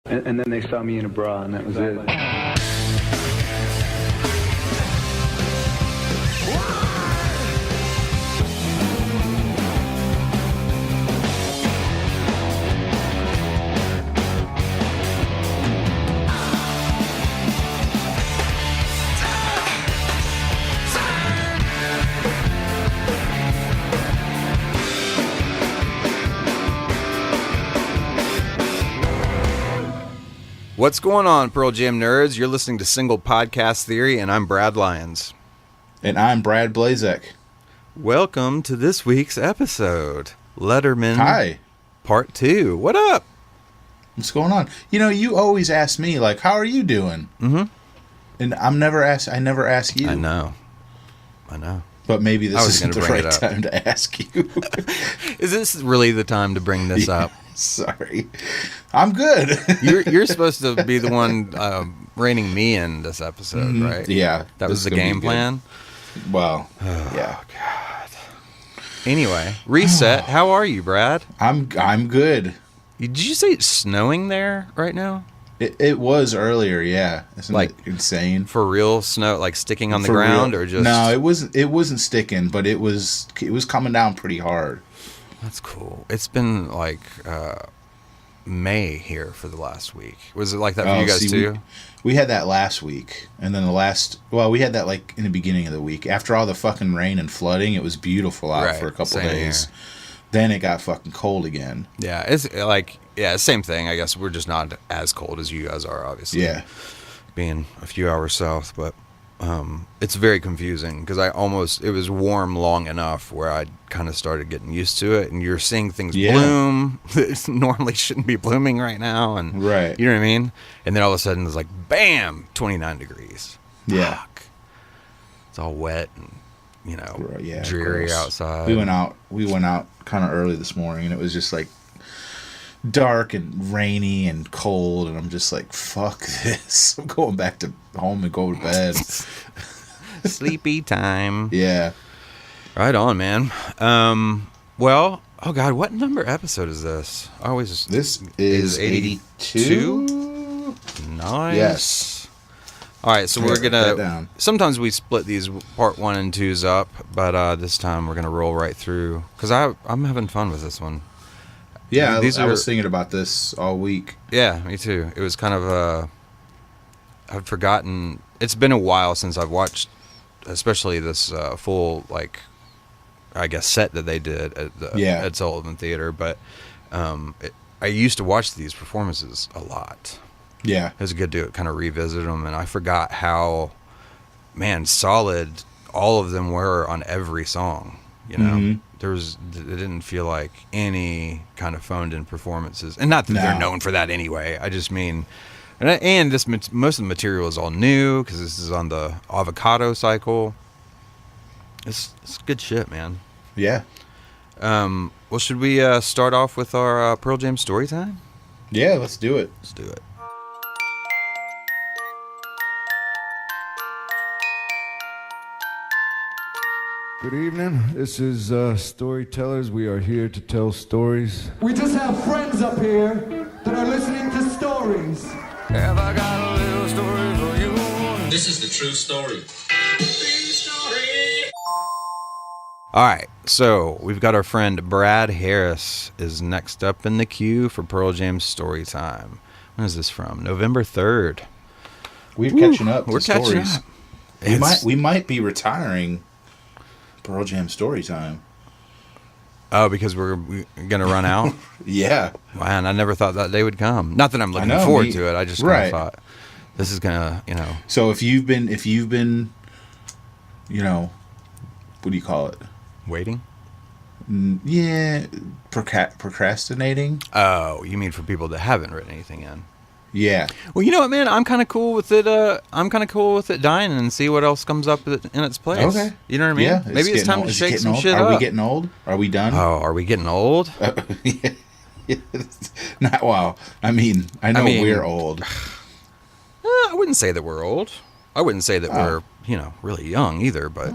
And then they saw me in a bra, and that was it. What's going on, Pearl Jam nerds? You're listening to Single Podcast Theory, and I'm Brad Lyons. And I'm Brad Blazek. Welcome to this week's episode, Letterman. Hi. Part 2. What up? What's going on? You know, you always ask me, like, how are you doing? Mm-hmm. And I never ask you. I know. But maybe this isn't the right time to ask you. Is this really the time to bring this up? Sorry. I'm good. You're supposed to be the one reining me in this episode, right? Yeah. That was the game plan? Well, yeah. God. Anyway, reset. How are you, Brad? I'm good. Did you say it's snowing there right now? It was earlier, yeah. Isn't like it insane? For real snow, like sticking on the ground, real? Or just no? It wasn't sticking, but it was coming down pretty hard. That's cool. It's been like May here for the last week. Was it like that for you guys too? We had that last week, and then we had that like in the beginning of the week. After all the fucking rain and flooding, it was beautiful out for a couple days. Here. Then it got fucking cold again. Yeah, it's like same thing. I guess we're just not as cold as you guys are, obviously. Yeah, being a few hours south, but it's very confusing because it was warm long enough where I kind of started getting used to it, and you're seeing things bloom that normally shouldn't be blooming right now, and right, you know what I mean? And then all of a sudden it's like bam, 29 degrees. Yeah. Fuck. It's all wet and yeah, dreary outside. We went out kind of early this morning, and it was just like dark and rainy and cold, and I'm just like, fuck this. I'm going back to home and go to bed. Sleepy time. Yeah. Right on, man. Well, oh God, what number episode is this? This is 82? Nice. Yes. All right, so we're gonna. Sometimes we split these part 1 and 2s up, but this time we're gonna roll right through because I'm having fun with this one. Yeah, I was thinking about this all week. Yeah, me too. It was kind of I've forgotten. It's been a while since I've watched, especially this full I guess set that they did at Sullivan Theater. But I used to watch these performances a lot. Yeah, it was good to kind of revisit them, and I forgot how solid all of them were on every song. You know, it didn't feel like any kind of phoned in performances, and not that they're known for that anyway. I just mean, and this most of the material is all new because this is on the avocado cycle. It's good shit, man. Yeah. Well, should we start off with our Pearl Jam story time? Yeah, let's do it. Let's do it. Good evening. This is Storytellers. We are here to tell stories. We just have friends up here that are listening to stories. Have I got a little story for you? This is the true story. All right, so we've got our friend Brad Harris is next up in the queue for Pearl Jam story time. When is this from? November 3rd. We're catching up. We're catching up. We might be retiring Pearl Jam story time. Oh, because we're gonna run out. Yeah. Man, I never thought that day would come. Not that I'm looking forward to it. I just kind of thought this is gonna, So if you've been, what do you call it? Waiting. Yeah, procrastinating. Oh, you mean for people that haven't written anything in? Yeah. Well, you know what, man? I'm kind of cool with it. I'm kind of cool with it dying and see what else comes up in its place. Okay. You know what I mean? Yeah. Maybe it's time to shake some shit up. Are we getting old? Are we done? Oh, are we getting old? Yeah. Not well. I mean, we're old. I wouldn't say that we're old. I wouldn't say that we're, really young either. But,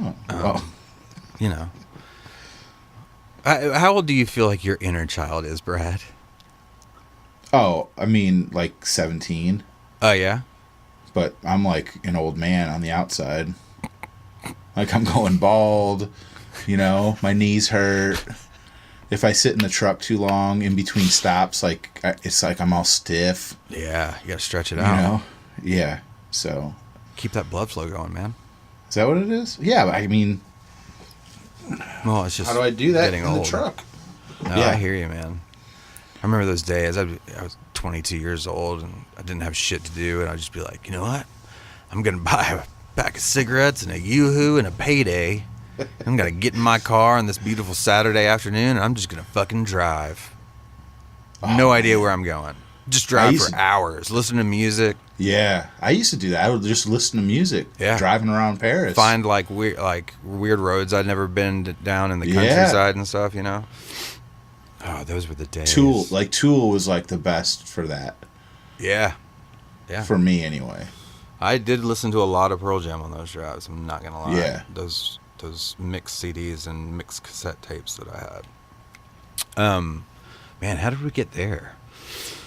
how old do you feel like your inner child is, Brad? Oh, I mean, like 17. Oh, yeah? But I'm like an old man on the outside. Like I'm going bald, my knees hurt. If I sit in the truck too long in between stops, it's like I'm all stiff. Yeah, you got to stretch it out. Yeah. So Keep that blood flow going, man. is that what it is? Yeah, I mean, Well, it's just how do I do that getting in old. the truck? No, Yeah. I hear you, man. I remember those days. I was 22 years old, and I didn't have shit to do, and I'd just be like, you know what? I'm going to buy a pack of cigarettes and a Yoo-Hoo and a Payday. I'm going to get in my car on this beautiful Saturday afternoon, and I'm just going to fucking drive. No idea where I'm going. Just drive for hours, listen to music. Yeah, I used to do that. I would just listen to music, driving around Paris. Find weird roads I'd never been down in the countryside and stuff, Oh, those were the days. Tool was like the best for that. Yeah. Yeah. For me anyway. I did listen to a lot of Pearl Jam on those drives, I'm not going to lie. Yeah. Those mixed CDs and mixed cassette tapes that I had. Man, how did we get there?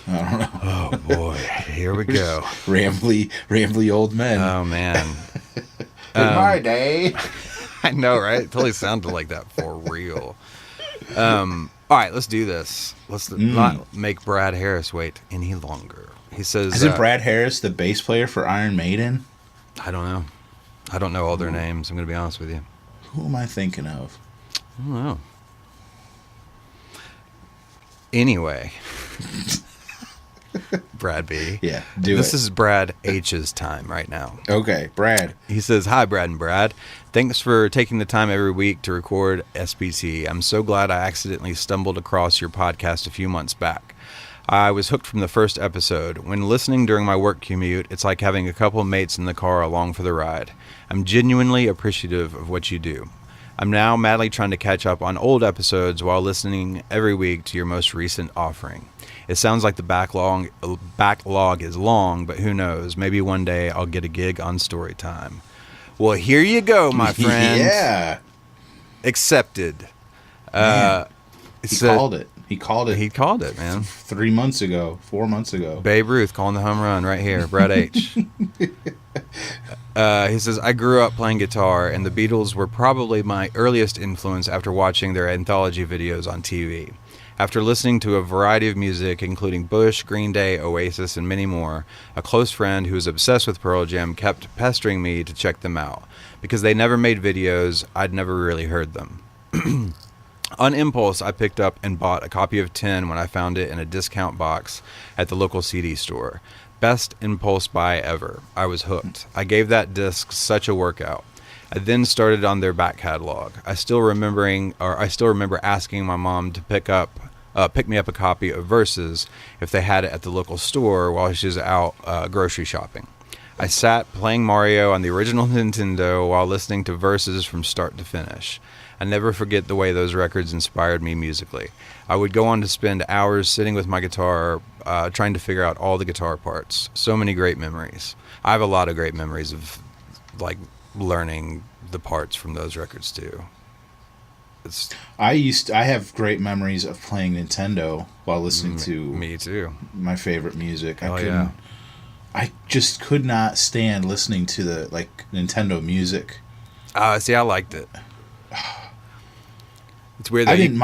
I don't know. Oh boy, here we go. Rambly old men. Oh man. In my day. I know, right? It totally sounded like that for real. All right, let's do this. Let's not make Brad Harris wait any longer. He says, "Isn't Brad Harris the bass player for Iron Maiden?" I don't know. I don't know all their names. I'm going to be honest with you. Who am I thinking of? I don't know. Anyway. Brad B. Yeah, This is Brad H's time right now. Okay, Brad. He says, "Hi, Brad and Brad. Thanks for taking the time every week to record SBT. I'm so glad I accidentally stumbled across your podcast a few months back. I was hooked from the first episode. When listening during my work commute, it's like having a couple of mates in the car along for the ride. I'm genuinely appreciative of what you do. I'm now madly trying to catch up on old episodes while listening every week to your most recent offering. It sounds like the backlog is long, but who knows? Maybe one day I'll get a gig on Storytime." Well, here you go, my friend. Yeah. Accepted. He called it. He called it. He called it, man. 4 months ago. Babe Ruth calling the home run right here. Brad H. He says, "I grew up playing guitar, and the Beatles were probably my earliest influence after watching their anthology videos on TV. After listening to a variety of music, including Bush, Green Day, Oasis, and many more, a close friend who was obsessed with Pearl Jam kept pestering me to check them out. Because they never made videos, I'd never really heard them. On impulse, I picked up and bought a copy of 10 when I found it in a discount box at the local CD store. Best impulse buy ever. I was hooked. I gave that disc such a workout. I then started on their back catalog. I still remember asking my mom to pick me up a copy of Versus if they had it at the local store while she was out grocery shopping. I sat playing Mario on the original Nintendo while listening to Versus from start to finish. I never forget the way those records inspired me musically. I would go on to spend hours sitting with my guitar, trying to figure out all the guitar parts. So many great memories. I have a lot of great memories of learning the parts from those records too. I have great memories of playing Nintendo while listening to me too. My favorite music. Yeah. I just could not stand listening to the Nintendo music. See, I liked it. It's weird that I didn't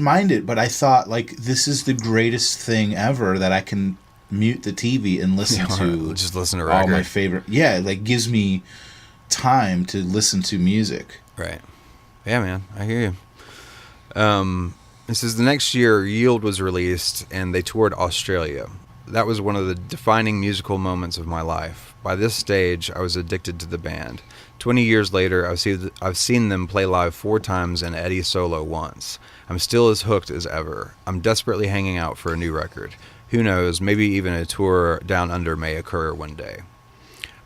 mind it, but I thought this is the greatest thing ever that I can mute the TV and listen to. Just listen to all my favorite. Yeah, gives me time to listen to music. Right. Yeah, man, I hear you. It says the next year Yield was released and they toured Australia. That was one of the defining musical moments of my life. By this stage, I was addicted to the band. 20 years later, I've seen them play live 4 times and Eddie solo once. I'm still as hooked as ever. I'm desperately hanging out for a new record. Who knows, maybe even a tour down under may occur one day.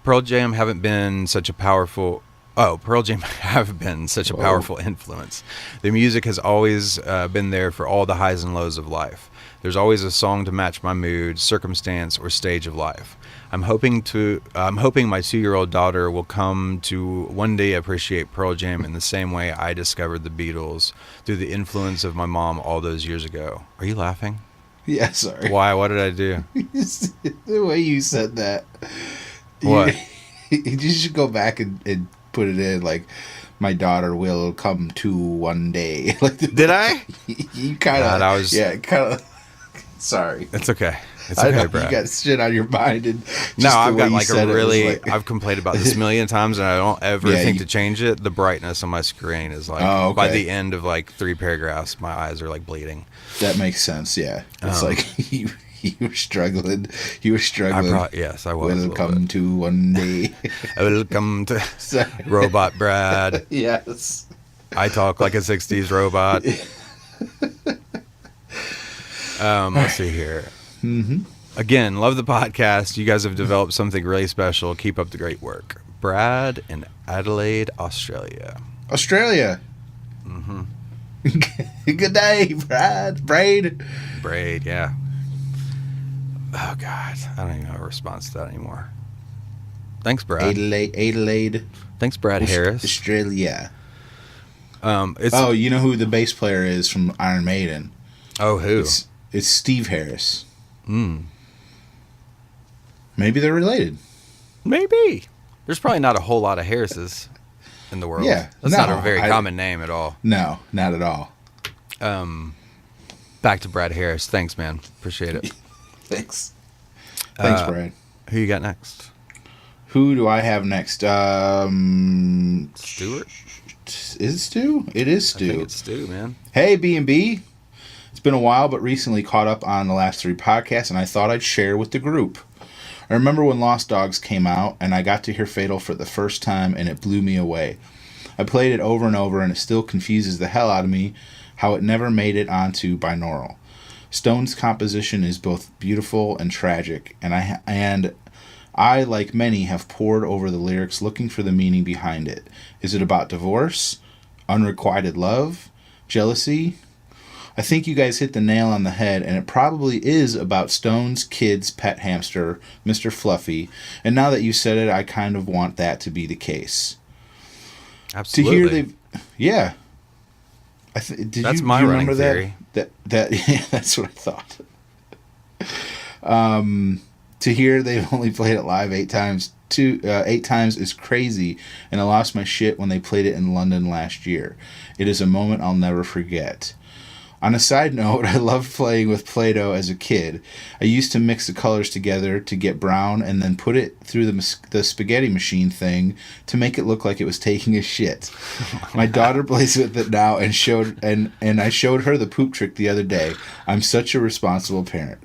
Pearl Jam have been such a powerful influence. Their music has always been there for all the highs and lows of life. There's always a song to match my mood, circumstance, or stage of life. I'm hoping my 2-year-old daughter will come to one day appreciate Pearl Jam in the same way I discovered the Beatles through the influence of my mom all those years ago. Are you laughing? Yeah, sorry. Why? What did I do? The way you said that. What? You should go back and put it in like, my daughter will come to one day. Like, Did I? You kind of. I was. Yeah, kind of. Sorry. It's okay. It's I okay, know Brad. you got shit on your mind. And No, just the I've way got you like said a it was really. like- I've complained about this a million times, and I don't ever Yeah, think you- to change it. The brightness on my screen is like, Oh, okay. by the end of like 3 paragraphs, my eyes are like bleeding. That makes sense. Yeah, it's like you were struggling. You were struggling. Yes, I was. a Will little come bit. to one day. Welcome to Sorry. Robot Brad. Yes. I talk like a 60s robot. Let's see here. Mm-hmm. Again, love the podcast. You guys have developed something really special. Keep up the great work. Brad in Adelaide, Australia. Australia. Mm-hmm. Good day, Brad. Braid. Braid, yeah. Oh, God. I don't even have a response to that anymore. Thanks, Brad. Adelaide. Thanks, Brad Harris. Australia. It's, Oh, you know who the bass player is from Iron Maiden? oh, who? It's Steve Harris. Mm. Maybe they're related. Maybe. There's probably not a whole lot of Harrises in the world. Yeah. That's No, not a very common name at all. No, not at all. Back to Brad Harris. Thanks, man. Appreciate it. Thanks. Thanks, Brad. Who you got next? Who do I have next? Stuart? Is it Stu? It is I think Stu. it's Stu, man. Hey, B&B. It's been a while, but recently caught up on the last 3 podcasts, and I thought I'd share with the group. I remember when Lost Dogs came out, and I got to hear Fatal for the first time, and it blew me away. I played it over and over, and it still confuses the hell out of me how it never made it onto binaural. Stone's composition is both beautiful and tragic, and I, like many, have pored over the lyrics looking for the meaning behind it. Is it about divorce? Unrequited love? Jealousy? I think you guys hit the nail on the head, and it probably is about Stone's kid's pet hamster, Mr. Fluffy, and now that you said it, I kind of want that to be the case. Absolutely. To hear they've... Yeah. That's my do you running remember theory. Yeah, that's what I thought. To hear they've only played it live 8 times, 8 times is crazy, and I lost my shit when they played it in London last year. It is a moment I'll never forget. On a side note, I loved playing with Play-Doh as a kid. I used to mix the colors together to get brown and then put it through the spaghetti machine thing to make it look like it was taking a shit. My daughter plays with it now and I showed her the poop trick the other day. I'm such a responsible parent.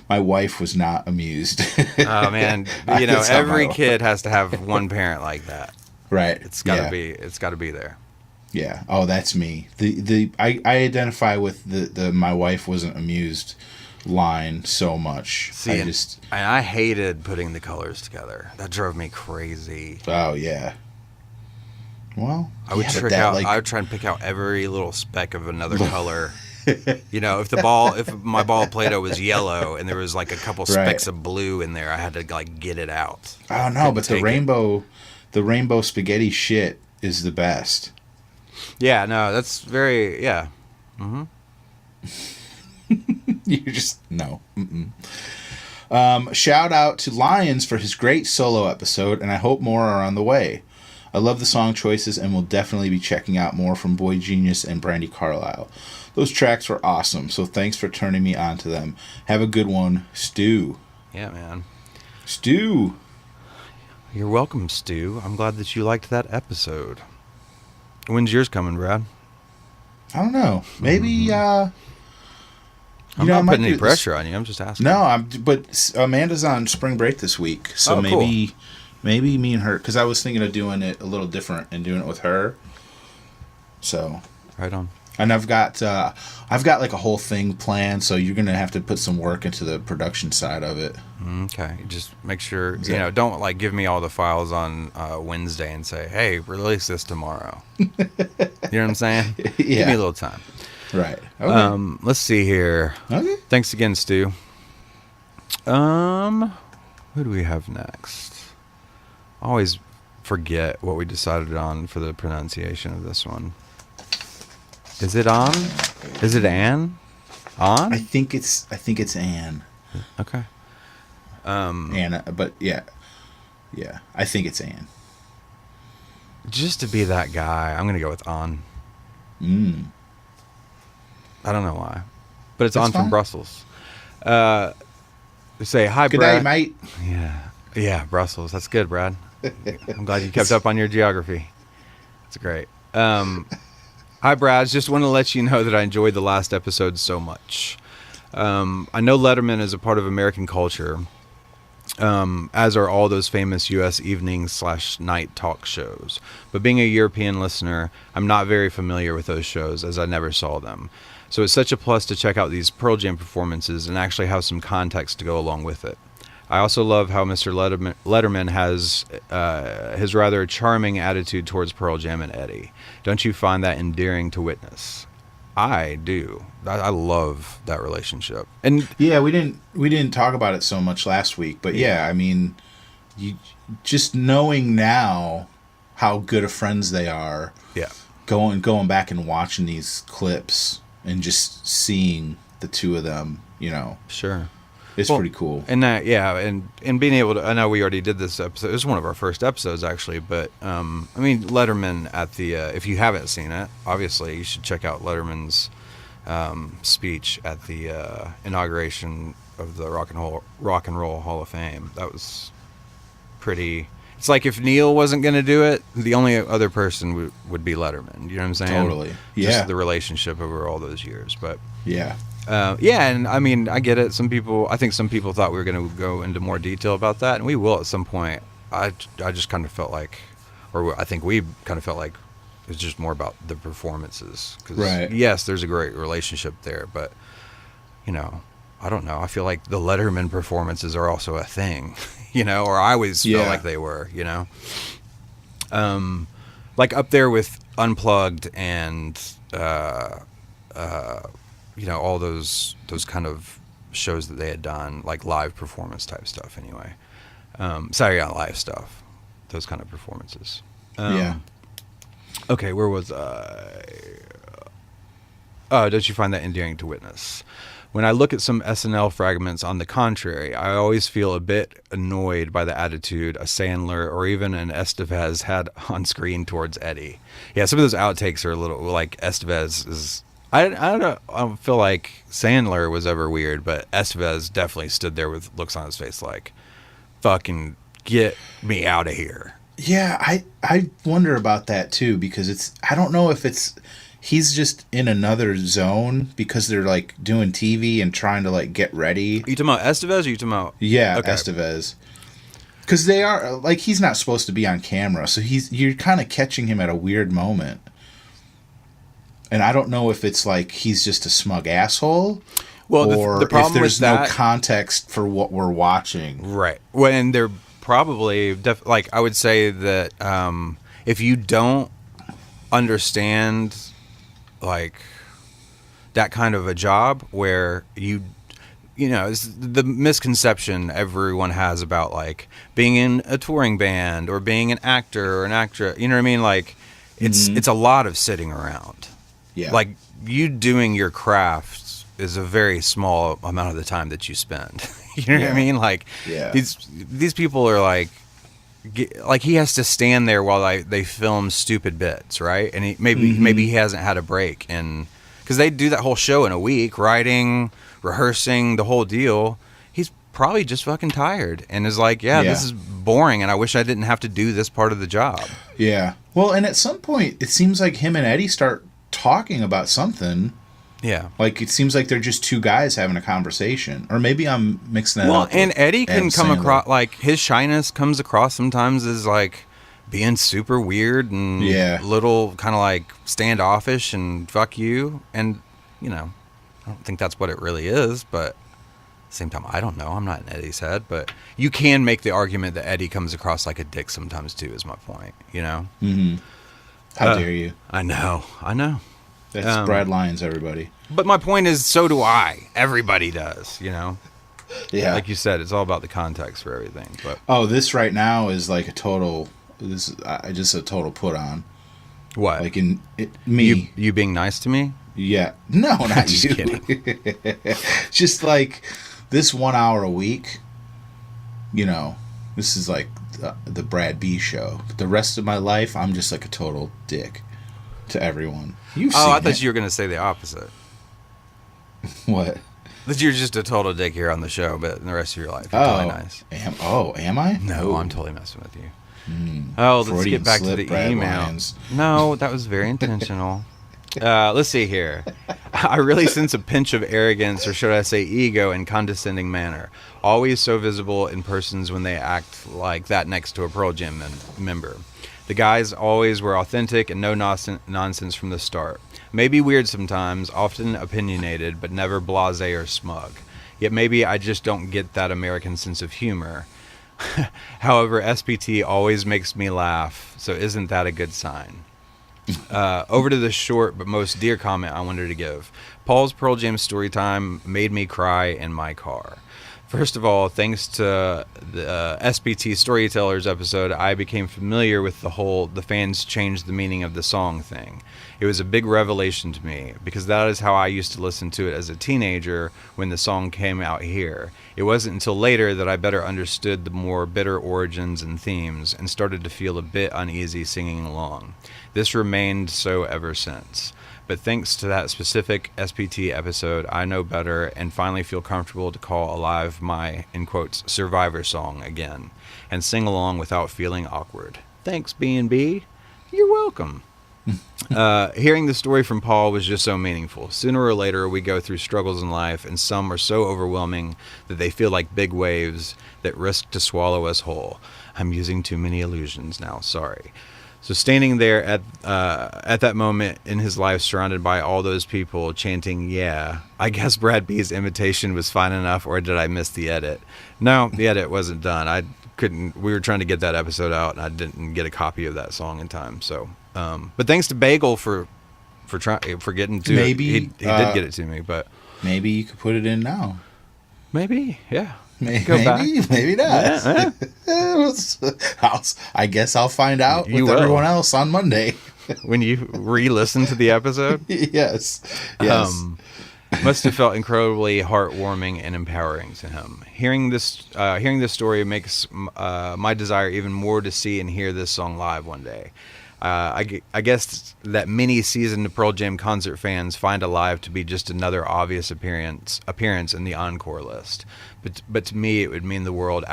My wife was not amused. Oh, man. You know, That's how every my- kid has to have one parent like that. Right. It's got to be there. Yeah. Oh, that's me. I identify with the my wife wasn't amused line so much. See, I hated putting the colors together. That drove me crazy. Oh yeah. Well, I would I would try and pick out every little speck of another color. You know, if my ball of Play-Doh was yellow and there was like a couple specks of blue in there, I had to like get it out. Oh no, but the rainbow spaghetti shit is the best. Yeah, no, that's very, yeah. Mm-hmm. You're just, no. Shout out to Lyons for his great solo episode, and I hope more are on the way. I love the song choices and will definitely be checking out more from Boy Genius and Brandy Carlisle. Those tracks were awesome, so thanks for turning me on to them. Have a good one, Stu. Yeah, man. Stu. You're welcome, Stu. I'm glad that you liked that episode. When's yours coming, Brad? I don't know. Maybe, I'm not putting any pressure on you. I'm just asking. No, but Amanda's on spring break this week, so maybe me and her, because I was thinking of doing it a little different and doing it with her. So right on. And I've got like a whole thing planned, so you're gonna have to put some work into the production side of it. Okay, just make sure don't like give me all the files on Wednesday and say, "Hey, release this tomorrow." You know what I'm saying? Yeah. Give me a little time. Right. Okay. Let's see here. Okay. Thanks again, Stu. Who do we have next? I always forget what we decided on for the pronunciation of this one. Is it on? Is it Anne? On? I think it's Anne. Okay. Anna, but yeah, I think it's Anne. Just to be that guy, I'm gonna go with On. I don't know why, but it's That's On from fine. Brussels. Say hi, Good Brad. day, mate. Yeah, Brussels. That's good, Brad. I'm glad you kept up on your geography. That's great. Hi, Brad. Just want to let you know that I enjoyed the last episode so much. I know Letterman is a part of American culture, as are all those famous U.S. evening/night talk shows. But being a European listener, I'm not very familiar with those shows as I never saw them. So it's such a plus to check out these Pearl Jam performances and actually have some context to go along with it. I also love how Mr. Letterman has his rather charming attitude towards Pearl Jam and Eddie. Don't you find that endearing to witness? I do. I love that relationship. And Yeah, we didn't talk about it so much last week, but yeah, I mean, you just knowing now how good of friends they are. yeah, Going back and watching these clips and just seeing the two of them, sure. it's pretty cool. And that, yeah, and being able to, I know we already did this episode. It was one of our first episodes, actually. But I mean, Letterman at the if you haven't seen it, obviously you should check out Letterman's speech at the inauguration of the Rock and Roll Hall of Fame. That was pretty. It's like if Neil wasn't going to do it, the only other person would be Letterman. You know what I'm saying? Totally. Yeah. Just the relationship over all those years, but. Yeah. Yeah, and I mean, I get it. I think some people thought we were going to go into more detail about that, and we will at some point. I just kind of felt like, or I think we kind of felt like it's just more about the performances. 'Cause Right. yes, there's a great relationship there, but, I don't know. I feel like the Letterman performances are also a thing, or I always felt like they were, like up there with Unplugged and, all those kind of shows that they had done, like live performance type stuff anyway. Saturday Night Live stuff, those kind of performances. Yeah. Okay, where was I? Oh, don't you find that endearing to witness? When I look at some SNL fragments, on the contrary, I always feel a bit annoyed by the attitude a Sandler or even an Estevez had on screen towards Eddie. Yeah, some of those outtakes are a little like Estevez is. I don't feel like Sandler was ever weird, but Estevez definitely stood there with looks on his face like, fucking get me out of here. Yeah, I wonder about that too, because I don't know if he's just in another zone because they're like doing TV and trying to like get ready. Are you talking about Estevez or are you talking about? Yeah, Okay. Estevez. Because they are like, he's not supposed to be on camera, so you're kind of catching him at a weird moment. And I don't know if it's like he's just a smug asshole, or the problem if there's with that, no context for what we're watching. right? When they're probably like I would say that if you don't understand like that kind of a job where it's the misconception everyone has about like being in a touring band or being an actor or an actress, you know what I mean? Like it's a lot of sitting around. Yeah. Like you doing your craft is a very small amount of the time that you spend. You know what I mean? Like these people are like he has to stand there while they film stupid bits, right? And maybe he hasn't had a break, and because they do that whole show in a week, writing, rehearsing, the whole deal. He's probably just fucking tired and is like, this is boring, and I wish I didn't have to do this part of the job. Yeah. Well, and at some point, it seems like him and Eddie start talking about something. Yeah. Like, it seems like they're just two guys having a conversation. Or maybe I'm mixing that up. Well, and Eddie can Adam come Sandler. across, like, his shyness comes across sometimes as, like, being super weird and little kind of, like, standoffish and fuck you. And, I don't think that's what it really is, but at the same time, I don't know. I'm not in Eddie's head, but you can make the argument that Eddie comes across like a dick sometimes, too, is my point, Mm-hmm. How dare you? I know. That's Brad Lyons, everybody. But my point is, so do I. Everybody does, Yeah. Like you said, it's all about the context for everything. But this right now is like a total put on. What? Like me. You being nice to me? Yeah. No, not Just you. kidding. Just like this 1 hour a week, this is like the Brad B show. But the rest of my life, I'm just like a total dick to everyone. I thought you were going to say the opposite. What? That you're just a total dick here on the show, but in the rest of your life, you're totally nice. Am I? No, I'm totally messing with you. Let's Freudian get back to slip, the Brad email. Lyons. No, that was very intentional. Let's see here. I really sense a pinch of arrogance, or should I say ego, in condescending manner. Always so visible in persons when they act like that next to a Pearl Jam member. The guys always were authentic and no nonsense from the start. Maybe weird sometimes, often opinionated, but never blasé or smug. Yet maybe I just don't get that American sense of humor. However, SPT always makes me laugh, so isn't that a good sign? Over to the short but most dear comment I wanted to give. Paul's Pearl Jam story time made me cry in my car. First of all, thanks to the SPT Storytellers episode, I became familiar with the fans changed the meaning of the song thing. It was a big revelation to me, because that is how I used to listen to it as a teenager when the song came out here. It wasn't until later that I better understood the more bitter origins and themes, and started to feel a bit uneasy singing along. This remained so ever since. But thanks to that specific SPT episode, I know better and finally feel comfortable to call alive my, in quotes, survivor song again, and sing along without feeling awkward. Thanks, B&B. You're welcome. Hearing the story from Paul was just so meaningful. Sooner or later, we go through struggles in life, and some are so overwhelming that they feel like big waves that risk to swallow us whole. I'm using too many illusions now, sorry. So standing there at that moment in his life, surrounded by all those people chanting, yeah, I guess Brad B's invitation was fine enough, or did I miss the edit? No, the edit wasn't done. We were trying to get that episode out, and I didn't get a copy of that song in time. So, but thanks to Bagel for getting to it. He did get it to me, but maybe you could put it in now. Maybe, yeah. Maybe not. Yeah. I guess I'll find out You with will. everyone else on Monday. When you re-listen to the episode. Yes. Must have felt incredibly heartwarming and empowering to him. Hearing this story makes my desire even more to see and hear this song live one day. I guess that many seasoned Pearl Jam concert fans find Alive to be just another obvious appearance in the encore list. But to me, it would mean the world to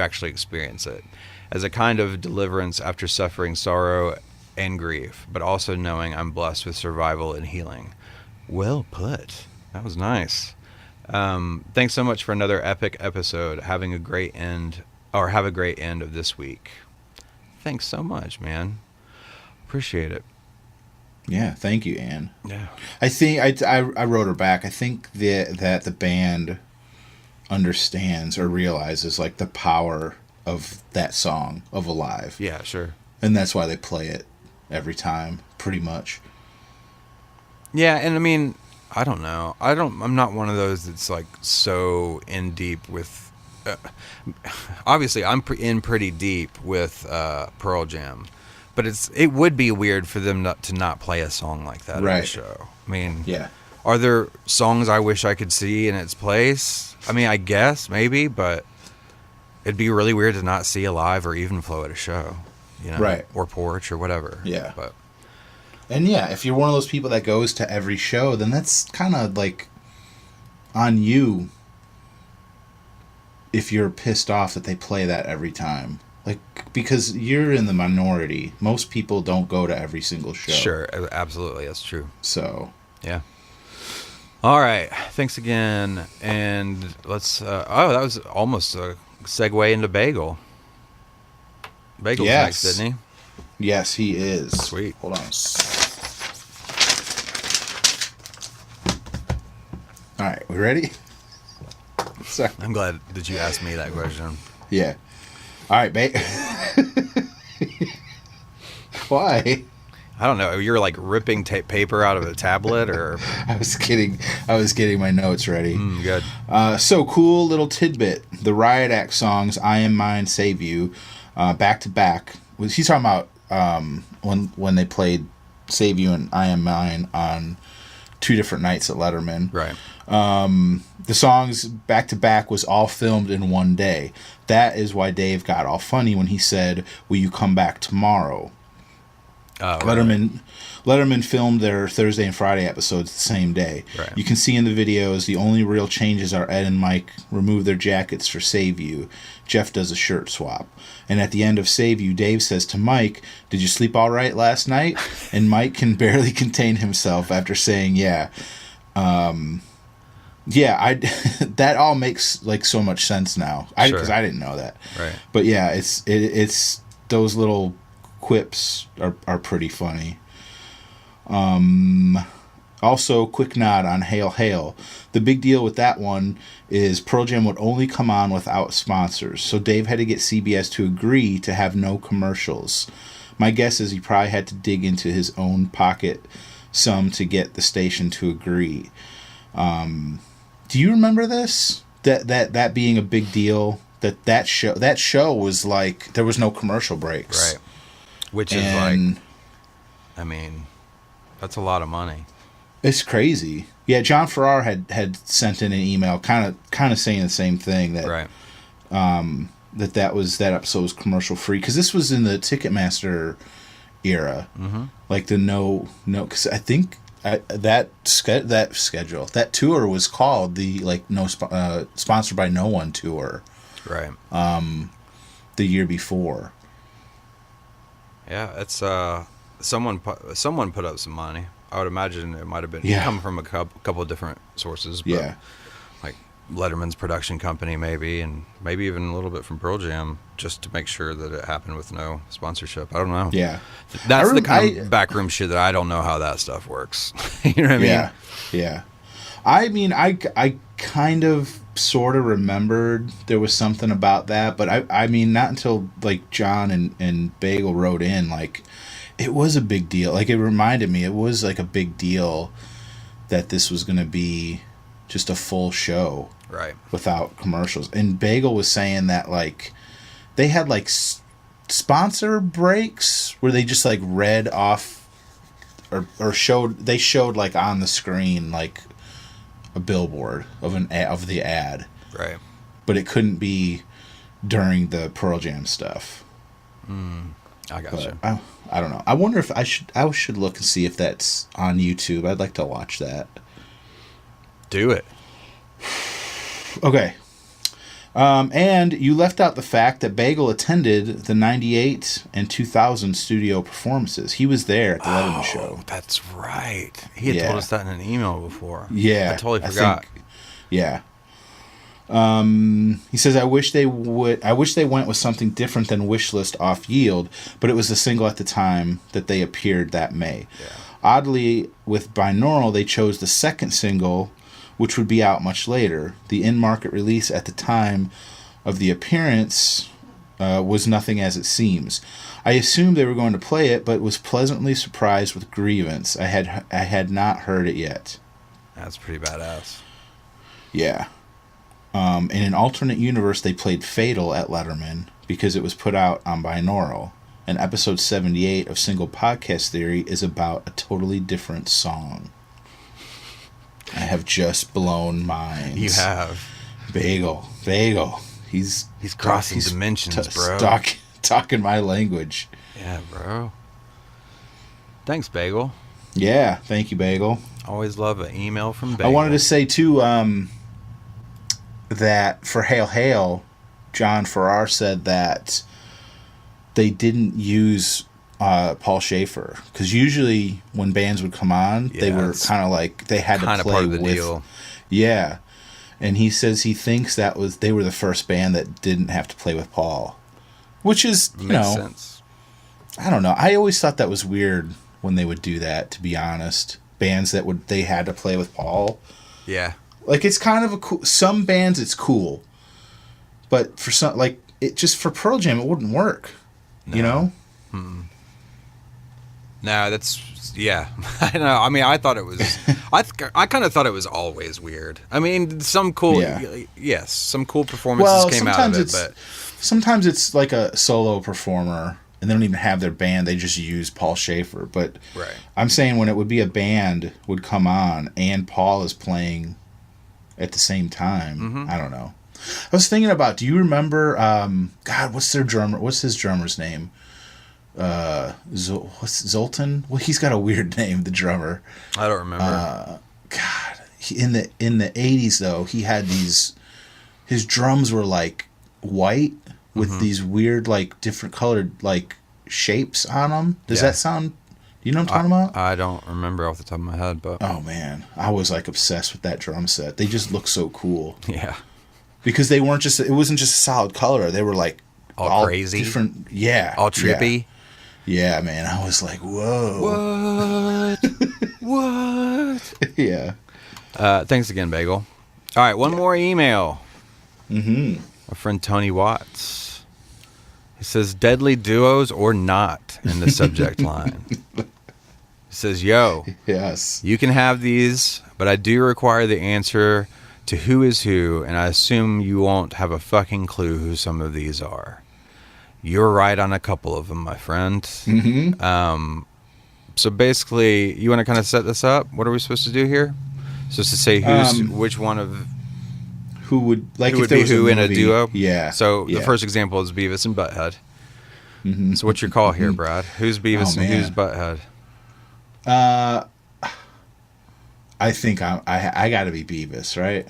actually experience it as a kind of deliverance after suffering sorrow and grief, but also knowing I'm blessed with survival and healing. Well put. That was nice. Thanks so much for another epic episode. Have a great end of this week. Thanks so much, man. Appreciate it. Yeah, thank you, Anne. Yeah. I think I wrote her back. I think that the band understands or realizes like the power of that song of Alive. Yeah, sure. And that's why they play it every time, pretty much. Yeah, and I mean, I don't know. I'm not one of those that's like so in deep with. Obviously, I'm in pretty deep with Pearl Jam, but it would be weird for them to not play a song like that right. on the show. I mean, yeah. Are there songs I wish I could see in its place? I mean, I guess maybe, but it'd be really weird to not see Alive or Even Flow at a show, right? Or Porch or whatever. Yeah, but. And yeah, if you're one of those people that goes to every show, then that's kind of like on you if you're pissed off that they play that every time. Like, because you're in the minority. Most people don't go to every single show. Sure, absolutely, that's true. So, yeah. All right, thanks again. And let's, that was almost a segue into Bagel. Bagel's next, didn't he? Yes, he is. Sweet. Hold on. All right, we ready? Sorry. I'm glad that you asked me that question. Yeah. All right, babe. Why? I don't know. You're like ripping paper out of a tablet, or I was getting my notes ready. Good. So cool little tidbit. The Riot Act songs "I Am Mine," "Save You," back to back. He's talking about when they played Save You and I Am Mine on 2 different nights at Letterman. Right. The songs back to back was all filmed in one day. That is why Dave got all funny when he said, "Will you come back tomorrow?" Oh, Letterman filmed their Thursday and Friday episodes the same day. Right. You can see in the videos the only real changes are Ed and Mike remove their jackets for Save You. Jeff does a shirt swap. And at the end of Save You, Dave says to Mike, "Did you sleep all right last night?" And Mike can barely contain himself after saying, "Yeah." That all makes like so much sense now. Because I didn't know that. Right. But yeah, it's those little quips are pretty funny. Also, quick nod on Hail Hail. The big deal with that one is Pearl Jam would only come on without sponsors, so Dave had to get CBS to agree to have no commercials. My guess is he probably had to dig into his own pocket some to get the station to agree. Do you remember this? That being a big deal? That show was like there was no commercial breaks. Right. Which is like, I mean, that's a lot of money. It's crazy. Yeah, John Farrar had sent in an email kind of saying the same thing, that Right. that episode was commercial free, because this was in the Ticketmaster era. Mm-hmm. Like the no, because I think that tour was called the like no sponsored by no one tour. Right. The year before. Yeah, it's someone put up some money. I would imagine it might have been come from a couple of different sources. But Yeah. like Letterman's production company, maybe, and maybe even a little bit from Pearl Jam, just to make sure that it happened with no sponsorship. I don't know. Yeah. That's the kind of backroom shit that I don't know how that stuff works. You know what I mean? Yeah. Yeah. I mean, I kind of sort of remembered there was something about that, but I mean, not until like John and Bagel wrote in, like, it was a big deal. Like, it reminded me, it was like a big deal that this was going to be just a full show. Right. Without commercials. And Bagel was saying that, like, they had, like, sponsor breaks where they just, like, read off or showed like, on the screen, like, a billboard of the ad. Right. But it couldn't be during the Pearl Jam stuff. I gotcha. I don't know. I wonder if I should look and see if that's on YouTube. I'd like to watch that. Do it. Okay. And you left out the fact that Bagel attended the 98 and 2000 studio performances. He was there at the Letterman show. That's right. He had told us that in an email before. Yeah. I totally forgot. Yeah. He says, I wish they went with something different than Wishlist Off Yield, but it was the single at the time that they appeared that May. Yeah. Oddly, with Binaural, they chose the second single, which would be out much later. The in-market release at the time of the appearance was Nothing As It Seems. I assumed they were going to play it, but was pleasantly surprised with Grievance. I had not heard it yet. That's pretty badass. Yeah. In an alternate universe, they played Fatal at Letterman because it was put out on binaural. And episode 78 of Single Podcast Theory is about a totally different song. I have just blown minds. You have. Bagel. He's crossing dimensions, bro. Talking my language. Yeah, bro. Thanks, Bagel. Yeah, thank you, Bagel. Always love an email from Bagel. I wanted to say, too, that for Hail Hail, John Farrar said that they didn't use Paul Schaefer, because usually when bands would come on, they were kind of like they had to play part of the with. Deal. Yeah, and he says he thinks they were the first band that didn't have to play with Paul, which is Makes sense. I don't know. I always thought that was weird when they would do that. To be honest, bands they had to play with Paul. Yeah. Like, it's kind of some bands it's cool, but for some, like, it just for Pearl Jam it wouldn't work. No. You know? No, that's I know. I mean, I thought it was. I kind of thought it was always weird. I mean, some cool. Yes, some cool performances came out of it, but sometimes it's like a solo performer and they don't even have their band. They just use Paul Schaefer. But Right. I'm saying when it would be a band would come on and Paul is playing at the same time. I don't know. I was thinking about, do you remember, God, what's his drummer's name? Zoltan? Well, he's got a weird name, the drummer. I don't remember. God, in the 80s though, he had his drums were like white with these weird like different colored like shapes on them. Does that sound, do you know what I'm talking about? I don't remember off the top of my head, but Oh man, I was like obsessed with that drum set. They just look so cool. yeah. Because it wasn't just a solid color. They were like All crazy? different, yeah. All trippy. Yeah, man. I was like, whoa. What? Yeah. Thanks again, Bagel. All right, one more email. Mm-hmm. My friend Tony Watts. He says, deadly duos or not in the subject line. He says, yo, Yes. you can have these, but I do require the answer to who is who, and I assume you won't have a fucking clue who some of these are. You're right on a couple of them, my friend. Mm-hmm. So basically, you want to kind of set this up? What are we supposed to do here? Supposed to say who's which one of Who would like who if would there be was who in a movie- duo? Yeah. So yeah. the first example is Beavis and Butthead. Mm-hmm. So what's your call here, Brad? Who's Beavis Oh, and who's man. Butthead? I think I got to be Beavis, right?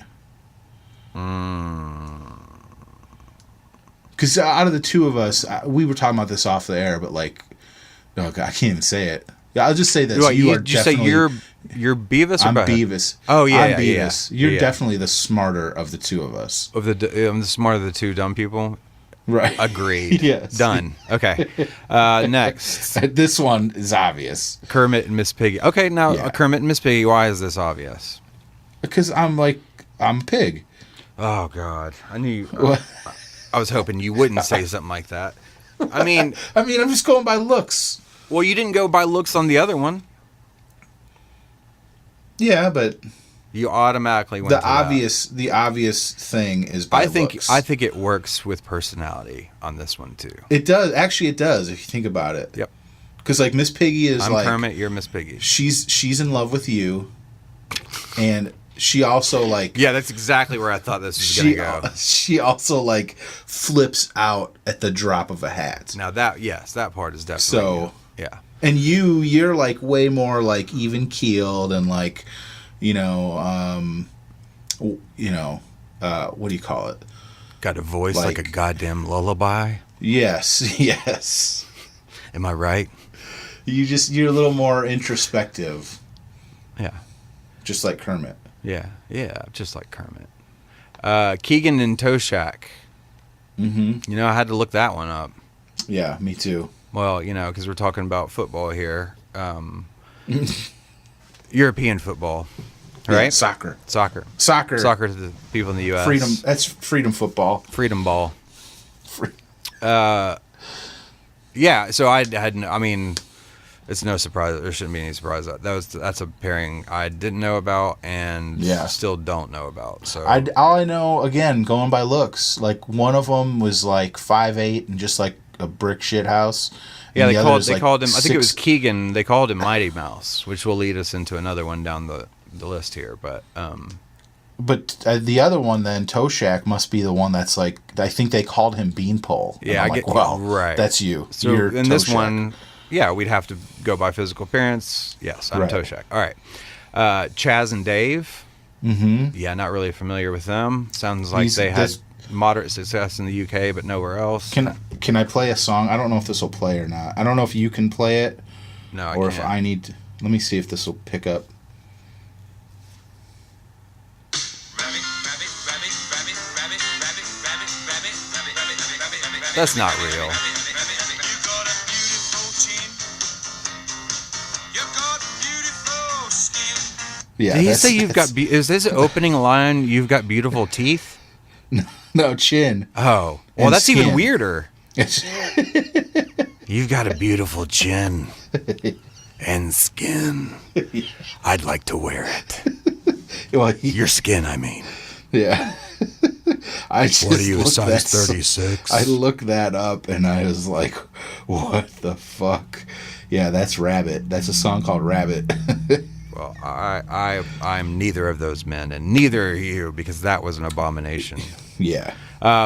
Because out of the two of us, we were talking about this off the air, but like, no, I can't even say it. Yeah, I'll just say this: What, you are did you say definitely. you're Beavis or I'm Butthead? Beavis. Oh, yeah, I'm yeah, Beavis. yeah. You're Yeah. definitely the smarter of the two of us. I'm the smarter of the two dumb people. Right. Agreed. Yes. Done. Okay. Next, This one is obvious Kermit and Miss Piggy. Okay, now Yeah. Kermit and Miss Piggy. Why is this obvious? because I'm a pig. Oh God, I knew. What? I was hoping you wouldn't say something like that. I mean, I'm just going by looks. well, you didn't go by looks on the other one. Yeah, but You automatically went the to that. the obvious thing is by I think looks. I think it works with personality on this one too. It does. Actually, it does if you think about it. Yep. Because like Miss Piggy is I'm like Kermit. You're Miss Piggy. she's in love with you, and she also like Yeah, that's exactly where I thought this was gonna go. she also like flips out at the drop of a hat. Now that part is definitely So- yeah. And you're like way more like even keeled and like, what do you call it? Got a voice like a Like- goddamn lullaby. Yes, yes. Am I right? You're a little more introspective, Yeah. just like Kermit. Yeah. Yeah. Just like Kermit. Keegan and Toshak. Mm-hmm. I had to look that one up. Yeah, me too. Well, because we're talking about football here. European football, right? Yeah, soccer. Soccer to the people in the U.S. Freedom. That's freedom football. Freedom ball. Free- Yeah, so I mean, it's no surprise. There shouldn't be any surprise. That's a pairing I didn't know about and Yeah. still don't know about. So all I know, again, going by looks, like one of them was like 5'8" and just like a brick shit house. yeah, And they the called other's, like, him. I think it was 6 Keegan. They called him Mighty Mouse, which will lead us into another one down the list here. But But the other one, then Toshak, must be the one that's like I think they called him Beanpole. And Yeah, I'm I like, get- well, right. That's you. so You're in this Toshak. one, yeah, we'd have to go by physical appearance. Yes, I'm Right. Toshak. All right, Chaz and Dave. Mm-hmm. Yeah, not really familiar with them. Sounds like they had moderate success in the UK, but nowhere else. Can I play a song? I don't know if this will play or not. I don't know if you can play it No, I or can't. if I need to. Let me see if this will pick up. That's not real. Yeah. Did he that's- say you've got? that's- Is this opening line? You've got beautiful teeth. no chin? Oh, well, And that's even skin. weirder. It's, You've got a beautiful chin and skin. I'd like to wear it. well, Your skin, I mean. yeah. I just What are you, a looked size that 36? I looked that up and I was like, What the fuck? Yeah, that's Rabbit. That's a song called Rabbit. Well, I'm neither of those men, and neither are you, because that was an abomination. Yeah.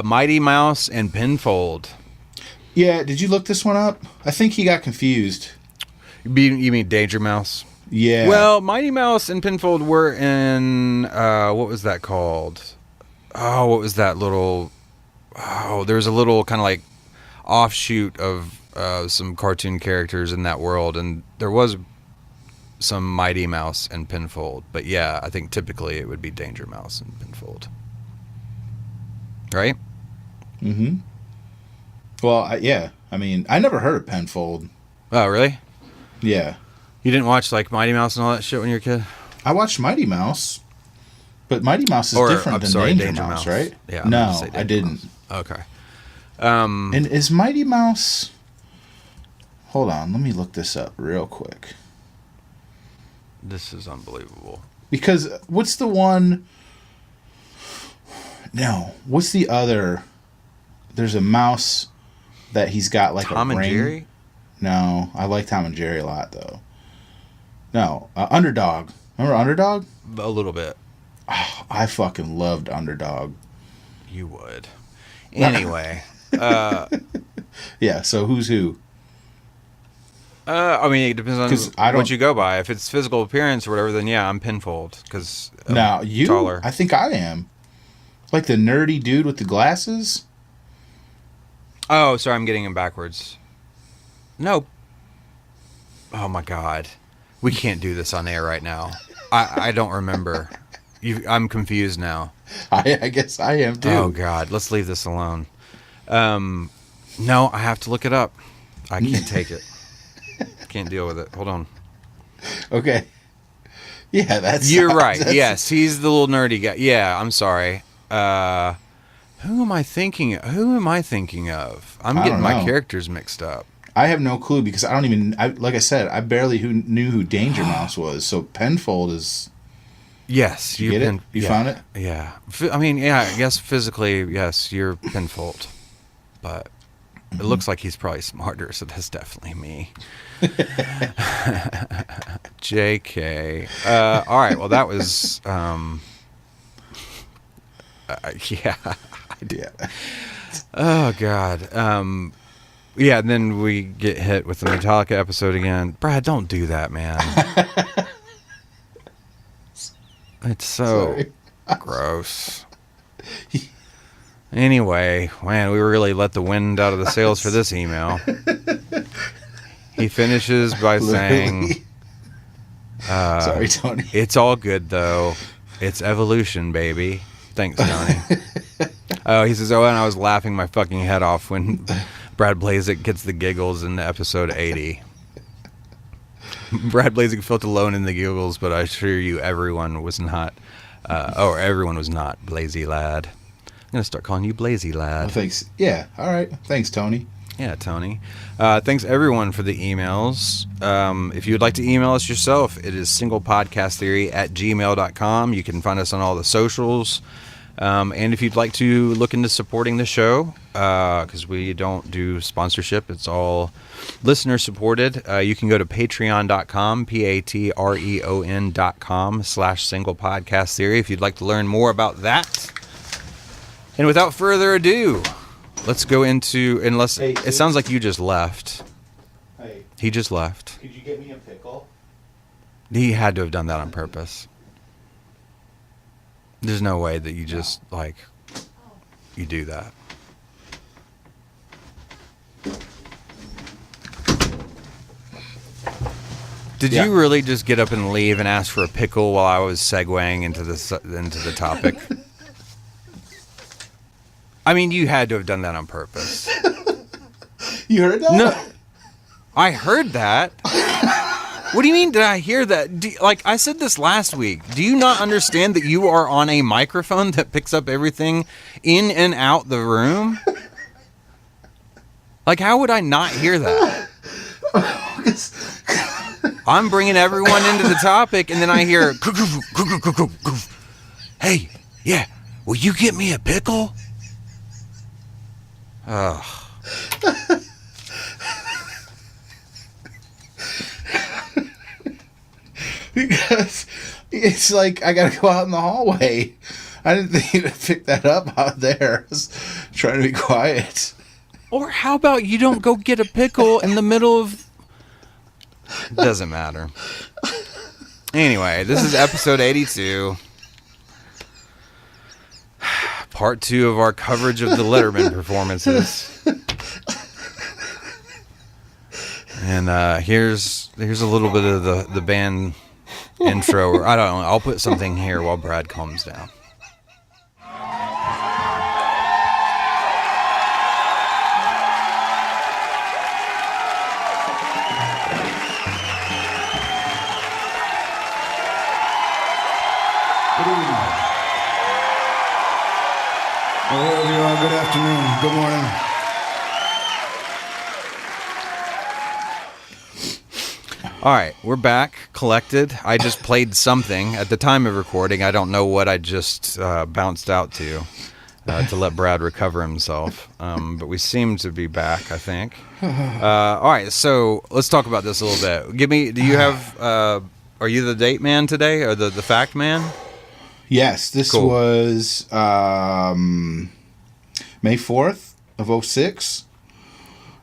Mighty Mouse and Pinfold. Yeah, did you look this one up? I think he got confused. You mean Danger Mouse? Yeah. Well, Mighty Mouse and Pinfold were in, what was that called? Oh, what was that little... Oh, there was a little kind of like offshoot of some cartoon characters in that world, and there was some Mighty Mouse and Pinfold. But yeah, I think typically it would be Danger Mouse and Pinfold. Right? Mm-hmm. Well, yeah. I mean, I never heard of Penfold. Oh, really? Yeah. You didn't watch like Mighty Mouse and all that shit when you were a kid? I watched Mighty Mouse, but Mighty Mouse is different than Danger Mouse, right? Yeah. No, I didn't. Mouse. Okay. And is Mighty Mouse... Hold on, let me look this up real quick. This is unbelievable. Because what's the one... No, what's the other... There's a mouse that he's got like Tom a ring. and Jerry? No, I like Tom and Jerry a lot, though. No, Underdog. Remember Underdog? A little bit. Oh, I fucking loved Underdog. You would. Anyway. Yeah, so who's who? I mean, it depends I on don't- what you go by. If it's physical appearance or whatever, then yeah, I'm Pinfold. Because Now, you? taller. I think I am. Like the nerdy dude with the glasses? Oh, sorry, I'm getting him backwards. No. Oh, my God. We can't do this on air right now. I don't remember. I'm confused now. I guess I am, too. Oh, God. Let's leave this alone. No, I have to look it up. I can't take it. Can't deal with it. Hold on. Okay. Yeah, that's... You're right. Yes, he's the little nerdy guy. Yeah, I'm sorry. Who am I thinking of? I'm I getting don't my know. characters mixed up. I have no clue because I don't even... like I said, I barely knew who Danger Mouse was. So Penfold is... Yes, You get it? You found it? Yeah. I mean, yeah, I guess physically, yes, you're Pinfold. But it looks like he's probably smarter, so that's definitely me. JK. All right, well, that was... yeah. Yeah. Oh, God. Yeah, and then we get hit with the Metallica episode again. Brad, don't do that, man. It's so Sorry. gross. Anyway, man, we really let the wind out of the sails for this email. He finishes by saying, Literally. Sorry, Tony. "It's all good, though. It's evolution, baby." Thanks, Tony. Oh, he says, "Oh, and I was laughing my fucking head off when Brad Blazek gets the giggles in episode 80. Brad Blazek felt alone in the giggles, but I assure you everyone was not, everyone was not Blazy Lad. I'm going to start calling you Blazy Lad. Well, thanks. Yeah, all right. Thanks, Tony. Yeah, Tony. Thanks, everyone, for the emails. If you would like to email us yourself, it is singlepodcasttheory@gmail.com. You can find us on all the socials. And if you'd like to look into supporting the show, because we don't do sponsorship, it's all listener supported, you can go to patreon.com, patreon.com/singlepodcasttheory if you'd like to learn more about that. And without further ado, let's go into, unless Hey, it sounds like you just left. Hey, He just left. could you get me a pickle? He had to have done that on purpose. There's no way that you just, you do that. Did Yeah. you really just get up and leave and ask for a pickle while I was segueing into the topic? I mean, you had to have done that on purpose. You heard that? No, I heard that. What do you mean? Did I hear that? I said this last week. Do you not understand that you are on a microphone that picks up everything in and out the room? How would I not hear that? I'm bringing everyone into the topic, and then I hear, "Hey, yeah, will you get me a pickle?" Ugh. because it's like I gotta go out in the hallway. I didn't think you'd pick that up out there. I was trying to be quiet. Or how about you don't go get a pickle in the middle of... Doesn't matter. Anyway, this is episode 82. Part 2 of our coverage of the Letterman performances. And here's a little bit of the band intro. Or I don't know. I'll put something here while Brad calms down. Good evening. Or wherever you are, good afternoon, good morning. All right, we're back, collected. I just played something at the time of recording. I don't know what I just bounced out to let Brad recover himself. But we seem to be back, I think. All right, so let's talk about this a little bit. Do you have, are you the date man today, or the fact man? Yes, this Cool. was May 4th of 06.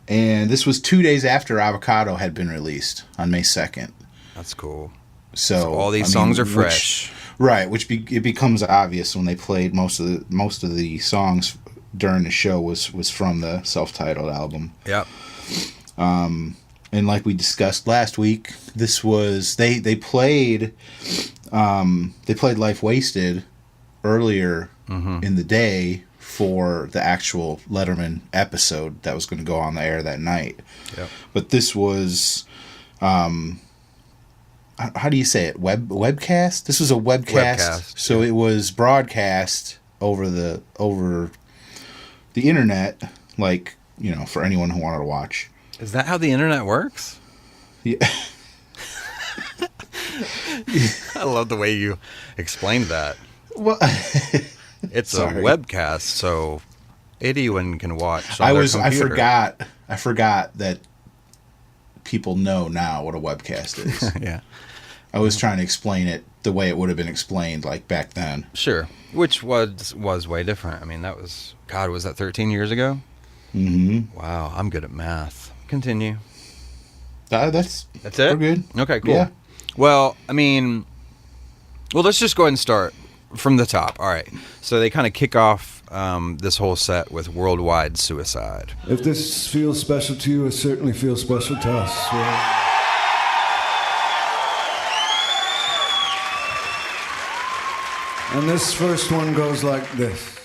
And this was 2 days after Avocado had been released on May 2nd. That's cool. So all these songs are fresh. Which it becomes obvious when they played most of the songs during the show was from the self-titled album. Yep. And like we discussed last week, this was they played Life Wasted earlier in the day for the actual Letterman episode that was going to go on the air that night. Yep. But this was how do you say it? Webcast? This was a webcast. So it was broadcast over the internet, like, you know, for anyone who wanted to watch. Is that how the internet works? Yeah. I love the way you explained that. Well, It's Sorry. a webcast, so anyone can watch. On I their computer. I forgot that people know now what a webcast is. Yeah, I was trying to explain it the way it would have been explained, like back then. sure. Which was way different. I mean, that was was that 13 years ago? Mm-hmm. Wow, I'm good at math. Continue. That's it. We're good. Okay, cool. Yeah. Well, I mean, let's just go ahead and start from the top. All right. So they kind of kick off this whole set with Worldwide Suicide. If this feels special to you, it certainly feels special to us. And this first one goes like this.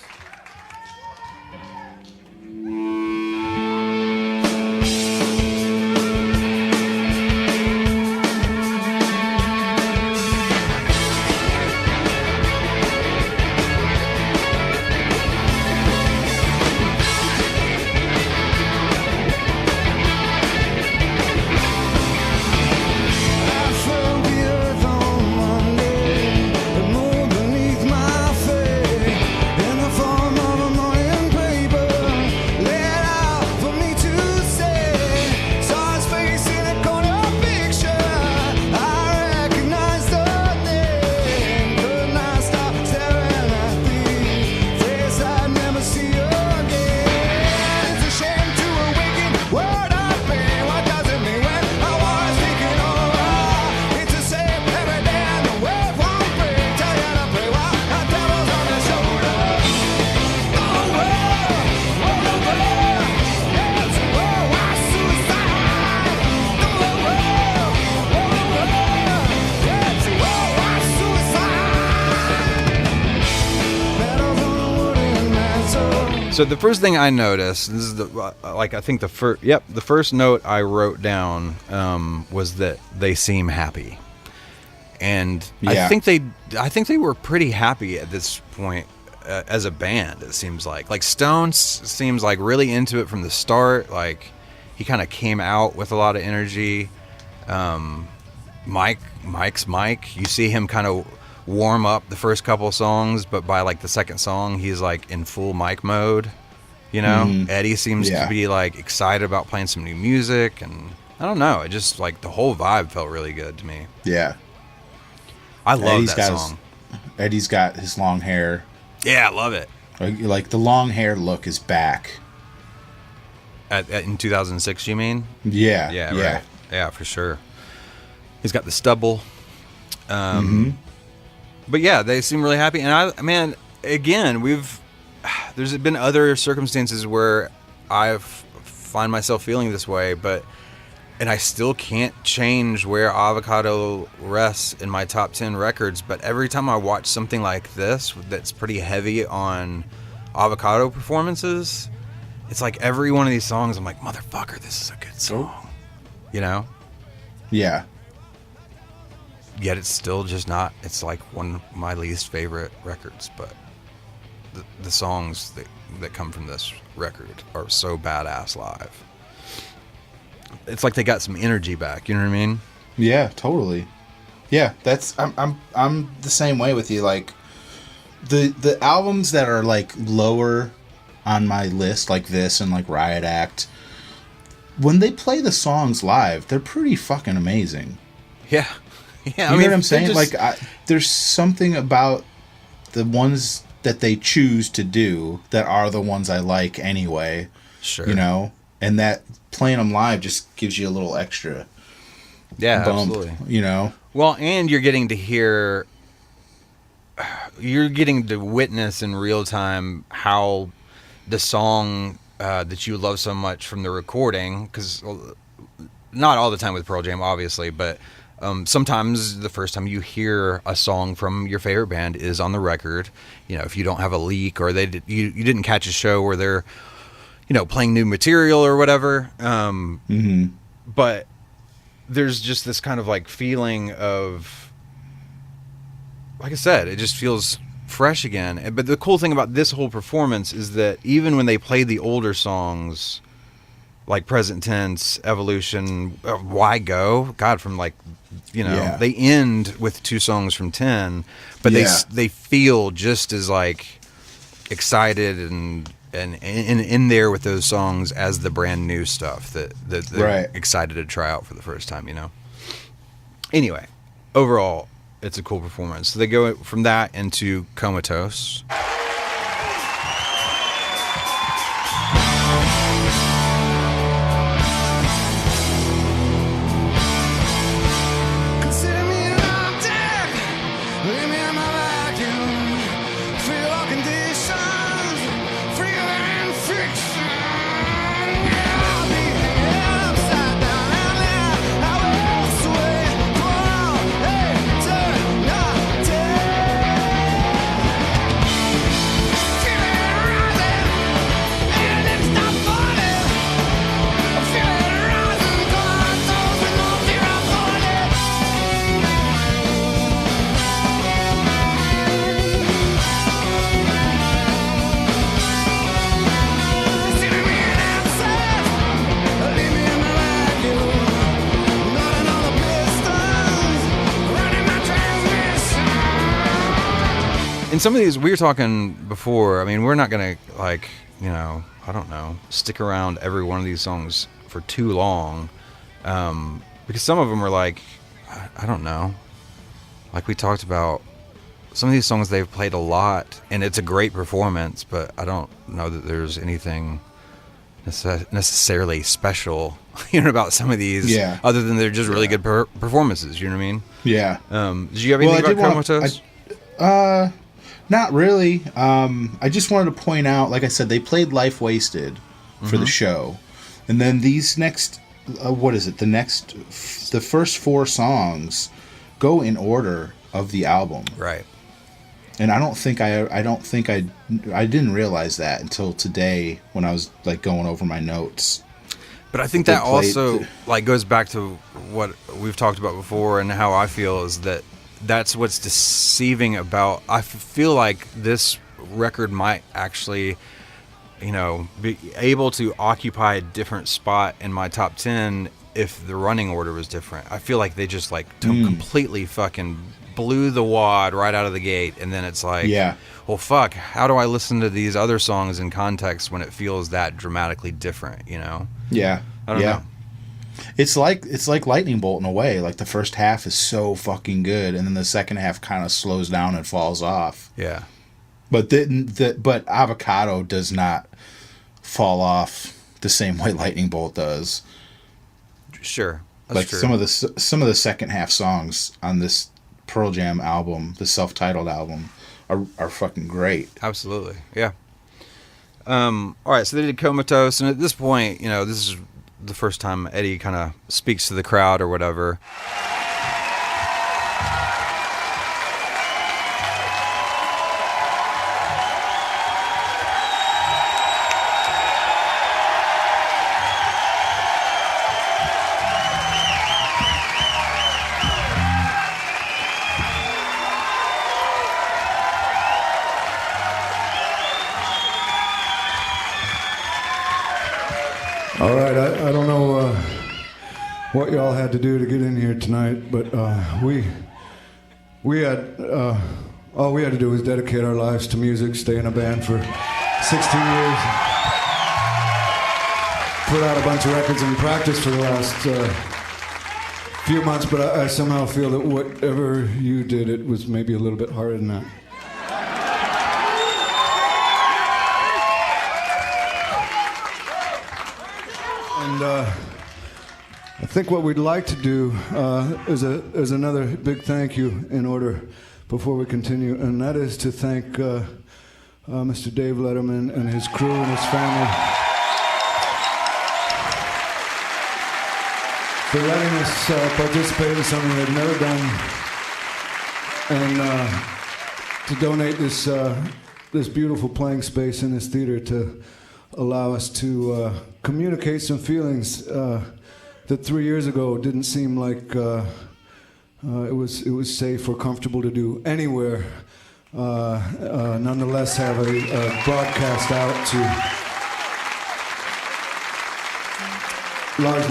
So the first thing I noticed, this is I think the first note I wrote down was that they seem happy, and Yeah. I think they were pretty happy at this point as a band. It seems like Stones seems like really into it from the start. Like he kind of came out with a lot of energy. Mike's Mike. You see him kind of warm up the first couple of songs, but by like the second song he's like in full Mike mode, you know. Eddie seems to be like excited about playing some new music, and I don't know, it just like the whole vibe felt really good to me. Yeah. I love Eddie's that got song. Eddie's got his long hair. Yeah, I love it. Like the long hair look is back. In 2006, you mean? Yeah. Yeah, Yeah. right. Yeah, for sure. He's got the stubble. But yeah, they seem really happy. And again, there's been other circumstances where I find myself feeling this way, and I still can't change where Avocado rests in my top 10 records. But every time I watch something like this, that's pretty heavy on Avocado performances, it's like every one of these songs, I'm like, motherfucker, this is a good song. You know? Yeah. Yet it's still just not. It's like one of my least favorite records, but the songs that come from this record are so badass live. It's like they got some energy back. You know what I mean? Yeah, totally. Yeah, I'm the same way with you. Like the albums that are like lower on my list, like this and like Riot Act, when they play the songs live, they're pretty fucking amazing. Yeah. Yeah, you know what I'm saying? There's something about the ones that they choose to do that are the ones I like anyway. Sure. You know? And that playing them live just gives you a little extra bump, absolutely. You know? Well, and you're getting to witness in real time how the song that you love so much from the recording, because not all the time with Pearl Jam, obviously, but sometimes the first time you hear a song from your favorite band is on the record. You know, if you don't have a leak or you didn't catch a show where they're, playing new material or whatever. But there's just this kind of like feeling of, like I said, it just feels fresh again. But the cool thing about this whole performance is that even when they play the older songs, like Present Tense, Evolution, Why Go? God, from like, they end with 2 songs from 10, but they feel just as like excited and in there with those songs as the brand new stuff that they're excited to try out for the first time, Anyway, overall, it's a cool performance. So they go from that into Comatose. And some of these, we were talking before, we're not going to, I don't know, stick around every one of these songs for too long. Because some of them are like, I don't know. Like we talked about, some of these songs they've played a lot, and it's a great performance, but I don't know that there's anything necessarily special about some of these, other than they're just really good performances, you know what I mean? Yeah. Did you have anything about Comatose? Not really. I just wanted to point out, like I said, they played Life Wasted for the show. And then these next, the first 4 songs go in order of the album. Right. And I didn't realize that until today when I was like going over my notes. But I think that also goes back to what we've talked about before, and how I feel is that's what's deceiving about. I feel like this record might actually, be able to occupy a different spot in my top 10 if the running order was different. I feel like they just completely fucking blew the wad right out of the gate, and then it's like, well, fuck, how do I listen to these other songs in context when it feels that dramatically different, Yeah. I don't know. It's like Lightning Bolt in a way. Like the first half is so fucking good, and then the second half kind of slows down and falls off. Yeah. But but Avocado does not fall off the same way Lightning Bolt does. Sure. That's Like true. some of the second half songs on this Pearl Jam album, the self-titled album, are fucking great. Absolutely. Yeah. All right, so they did Comatose, and at this point, you know, this is the first time Eddie kind of speaks to the crowd or whatever. All right, I don't know what y'all had to do to get in here tonight, but we had all we had to do was dedicate our lives to music, stay in a band for 16 years, put out a bunch of records and practice for the last few months, but I somehow feel that whatever you did, it was maybe a little bit harder than that. And I think what we'd like to do is another big thank you in order before we continue, and that is to thank Mr. Dave Letterman and his crew and his family for letting us participate in something they've never done, and to donate this beautiful playing space in this theater to allow us to communicate some feelings that 3 years ago didn't seem like it was safe or comfortable to do anywhere. Nonetheless, have a broadcast out to large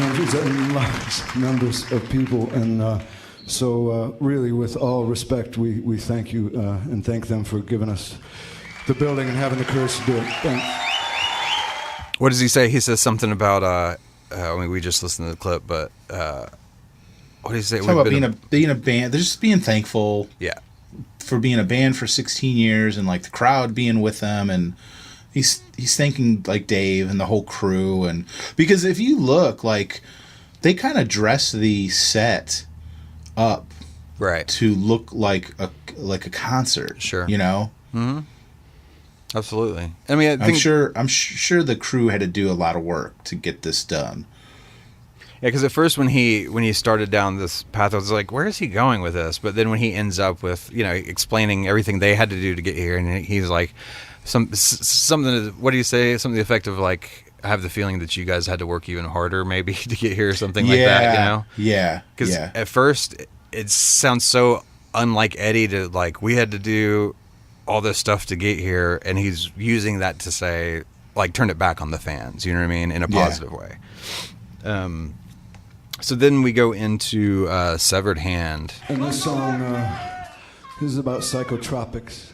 numbers of people, and so really, with all respect, we thank you and thank them for giving us the building and having the courage to do it. Thanks. What does he say? He says something about, I mean, we just listened to the clip, but what does he say? Talk about being a band. They're just being thankful Yeah. for being a band for 16 years and like the crowd being with them, and he's thanking like Dave and the whole crew, and because if you look, like they kind of dress the set up Right. to look like a concert. Sure. You know? Mm-hmm. Absolutely. I mean, I'm sure the crew had to do a lot of work to get this done. Yeah, because at first when he started down this path, I was like, where is he going with this? But then when he ends up with, you know, explaining everything they had to do to get here, and he's like, something. What do you say? Something to the effect of like, I have the feeling that you guys had to work even harder, maybe, to get here, or something like that. You know? Yeah. Because at first it sounds so unlike Eddie to like, we had to do all this stuff to get here, and he's using that to say, like, turn it back on the fans, you know what I mean, in a positive way. So then we go into Severed Hand. And this song this is about psychotropics.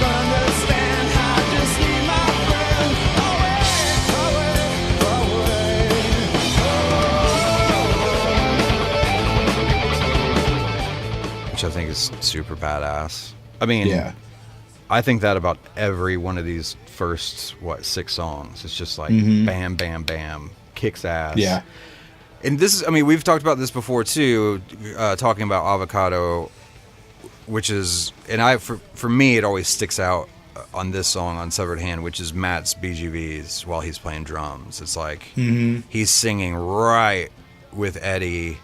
Understand how to see my friend. super badass. I mean, Yeah. I think that about every one of these first 6 songs. It's just like bam, bam, bam, kicks ass. Yeah. And this is, I mean, we've talked about this before too, talking about Avocado, which is, and for me, it always sticks out on this song on Severed Hand, which is Matt's BGVs while he's playing drums. It's like he's singing right with Eddie.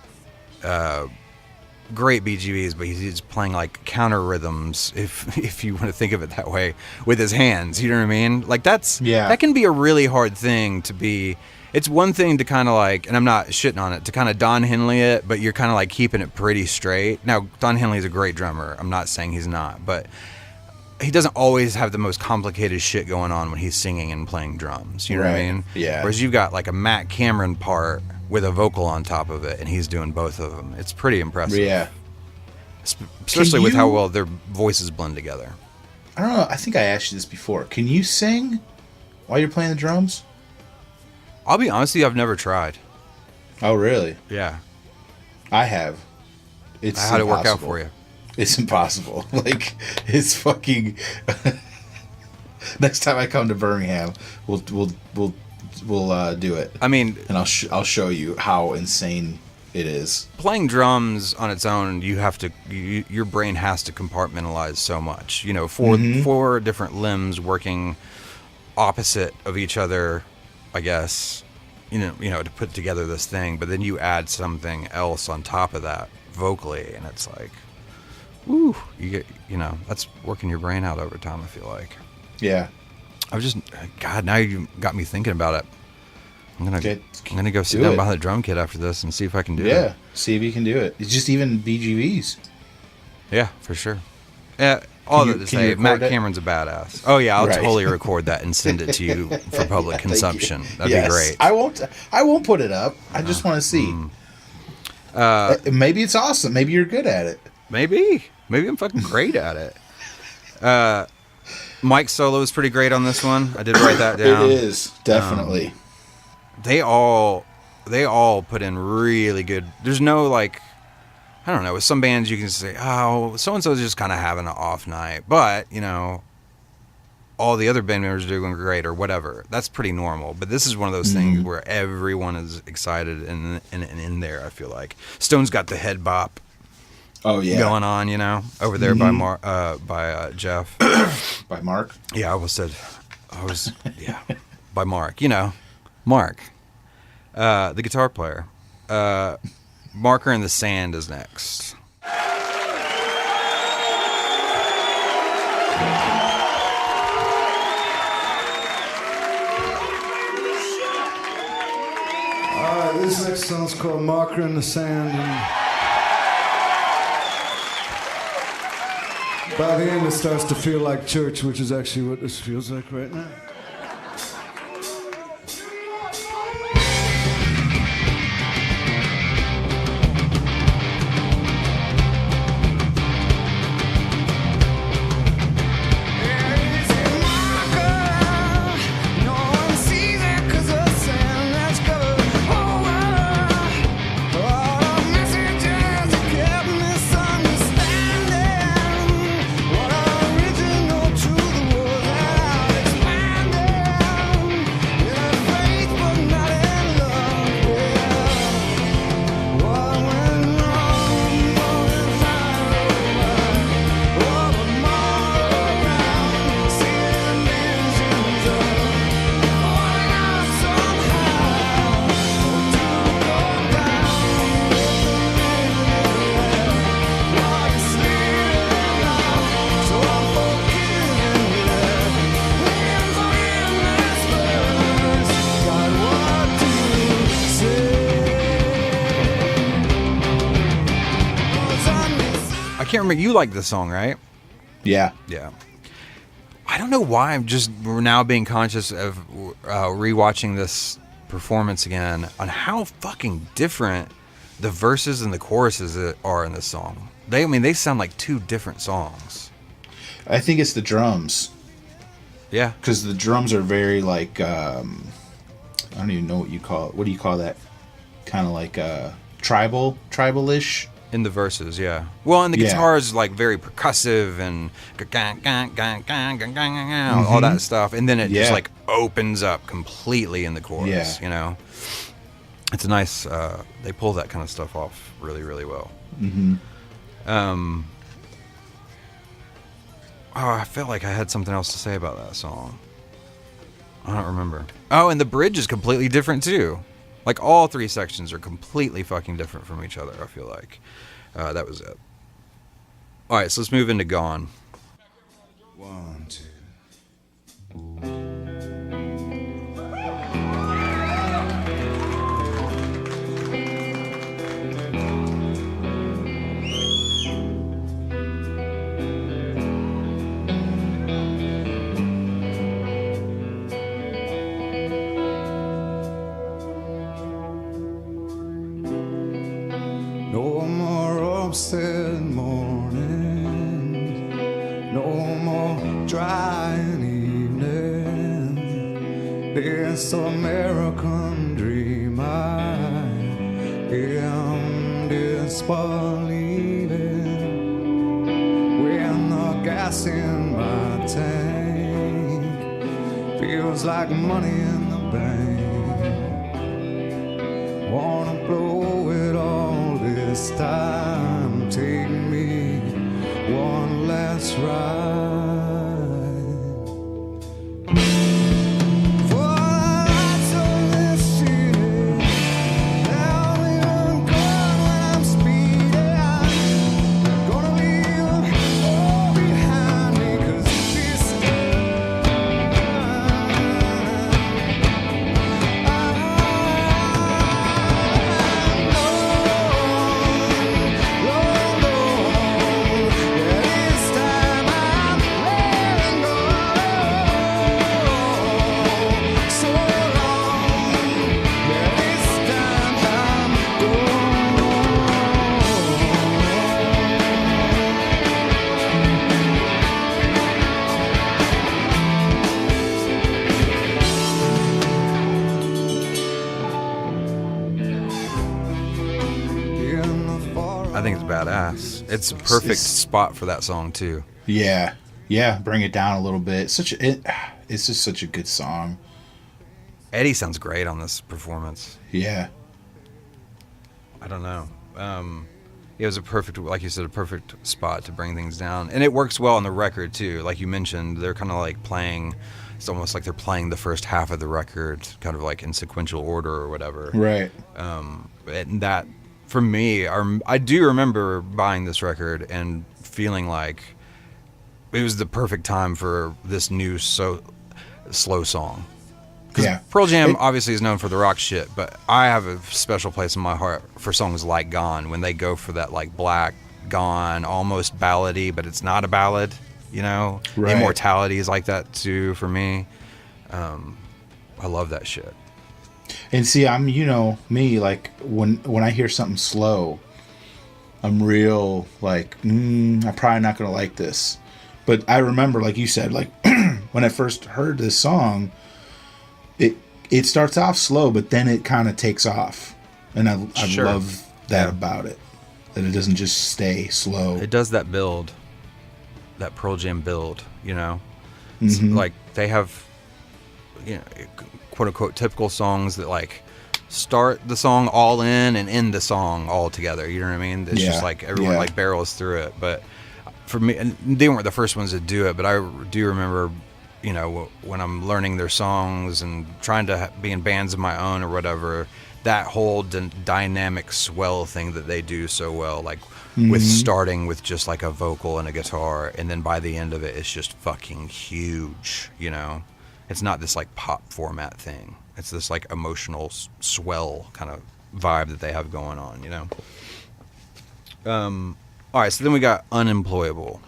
Great BGVs, but he's playing like counter rhythms, if you want to think of it that way, with his hands. You know what I mean? Like that can be a really hard thing to be. It's one thing to kind of like, and I'm not shitting on it, to kind of Don Henley it, but you're kind of like keeping it pretty straight. Now, Don Henley's a great drummer. I'm not saying he's not, but he doesn't always have the most complicated shit going on when he's singing and playing drums. You know what I mean? Yeah. Whereas you've got like a Matt Cameron part with a vocal on top of it, and he's doing both of them. It's pretty impressive. Yeah. Especially with how well their voices blend together. I don't know. I think I asked you this before. Can you sing while you're playing the drums? I'll be honest with you, I've never tried. Oh, really? Yeah. I have. It's How'd it work out impossible. for you? It's impossible. Like, it's fucking. Next time I come to Birmingham, we'll do it. I mean, and I'll show you how insane it is. Playing drums on its own, you have to. Your brain has to compartmentalize so much. You know, four different limbs working opposite of each other. I guess, you know, to put together this thing, but then you add something else on top of that vocally, and it's like, woo, you get, that's working your brain out over time. I feel like. Yeah. God, now you got me thinking about it. I'm gonna go sit down behind the drum kit after this and see if I can do it. Yeah, see if you can do it. It's just even BGVs. Yeah, for sure. Yeah. All that to say, Matt Cameron's a badass. Oh yeah, I'll totally record that and send it to you for public consumption. That'd be great. I won't put it up. I just want to see. Maybe it's awesome. Maybe you're good at it. Maybe I'm fucking great at it. Mike's solo is pretty great on this one. I did write that down. It is definitely. They all put in really good. There's no like. I don't know. With some bands, you can say, "Oh, so and so is just kind of having an off night," but all the other band members are doing great or whatever. That's pretty normal. But this is one of those things where everyone is excited and in there. I feel like Stone's got the head bop. Oh yeah, going on, over there by Jeff, by Mark. Yeah, by Mark. Mark, the guitar player. Marker in the Sand is next. This next song's called Marker in the Sand. And by the end, it starts to feel like church, which is actually what this feels like right now. I can't remember. You like this song, right? Yeah. Yeah. I don't know why we're now being conscious of rewatching this performance again on how fucking different the verses and the choruses are in this song. They sound like two different songs. I think it's the drums. Yeah. Because the drums are very like, I don't even know what you call it. What do you call that? Kind of like tribal-ish. In the verses, yeah. Well, and the Yeah. guitar is like very percussive and all that stuff, and then it just Yeah. like opens up completely in the chorus. Yeah. You know, it's a nice. They pull that kind of stuff off really, really well. Oh, I felt like I had something else to say about that song. I don't remember. Oh, and the bridge is completely different too. Like all three sections are completely fucking different from each other. I feel like that was it. All right, so let's move into Gone. 1, 2. No more upset morning, no more drying evening. This American dream I am disbelieving. When the gas in my tank feels like money in the bank. Wanna blow it all this time. Take me one last ride. For the lights of this city, tell me I'm gone when I'm speeding. Gonna leave all behind me 'cause this I think it's badass. It's a perfect It's- spot for that song too. Yeah, yeah. Bring it down a little bit. It's just such a good song. Eddie sounds great on this performance. Yeah, I don't know. It was a perfect, like you said, a perfect spot to bring things down, and it works well on the record too. Like you mentioned, they're kind of like playing. It's almost like they're playing the first half of the record, kind of like in sequential order or whatever. right. And that, for me, I do remember buying this record and feeling like it was the perfect time for this new slow song. Because Yeah. Pearl Jam obviously is known for the rock shit, but I have a special place in my heart for songs like Gone, when they go for that like black, gone, almost ballady, but it's not a ballad, you know? Right. Immortality is like that too for me. I love that shit. And see, I'm me, like when I hear something slow, I'm real like I'm probably not gonna like this. But I remember, like you said, like when I first heard this song, it starts off slow, but then it kind of takes off, and I Sure. love that Yeah. about it, that it doesn't just stay slow. It does that build, that Pearl Jam build, you know? It's Mhm. like they have, you know, quote unquote typical songs that like start the song all in and end the song all together. You know what I mean? It's just Yeah. like everyone Yeah. like barrels through it. But for me, and they weren't the first ones to do it, but I do remember, you know, when I'm learning their songs and trying to be in bands of my own or whatever, that whole dynamic swell thing that they do so well, like with starting with just like a vocal and a guitar, and then by the end of it, it's just fucking huge, you know? It's not this like pop format thing. It's this like emotional swell kind of vibe that they have going on, you know? All right, so then we got Unemployable.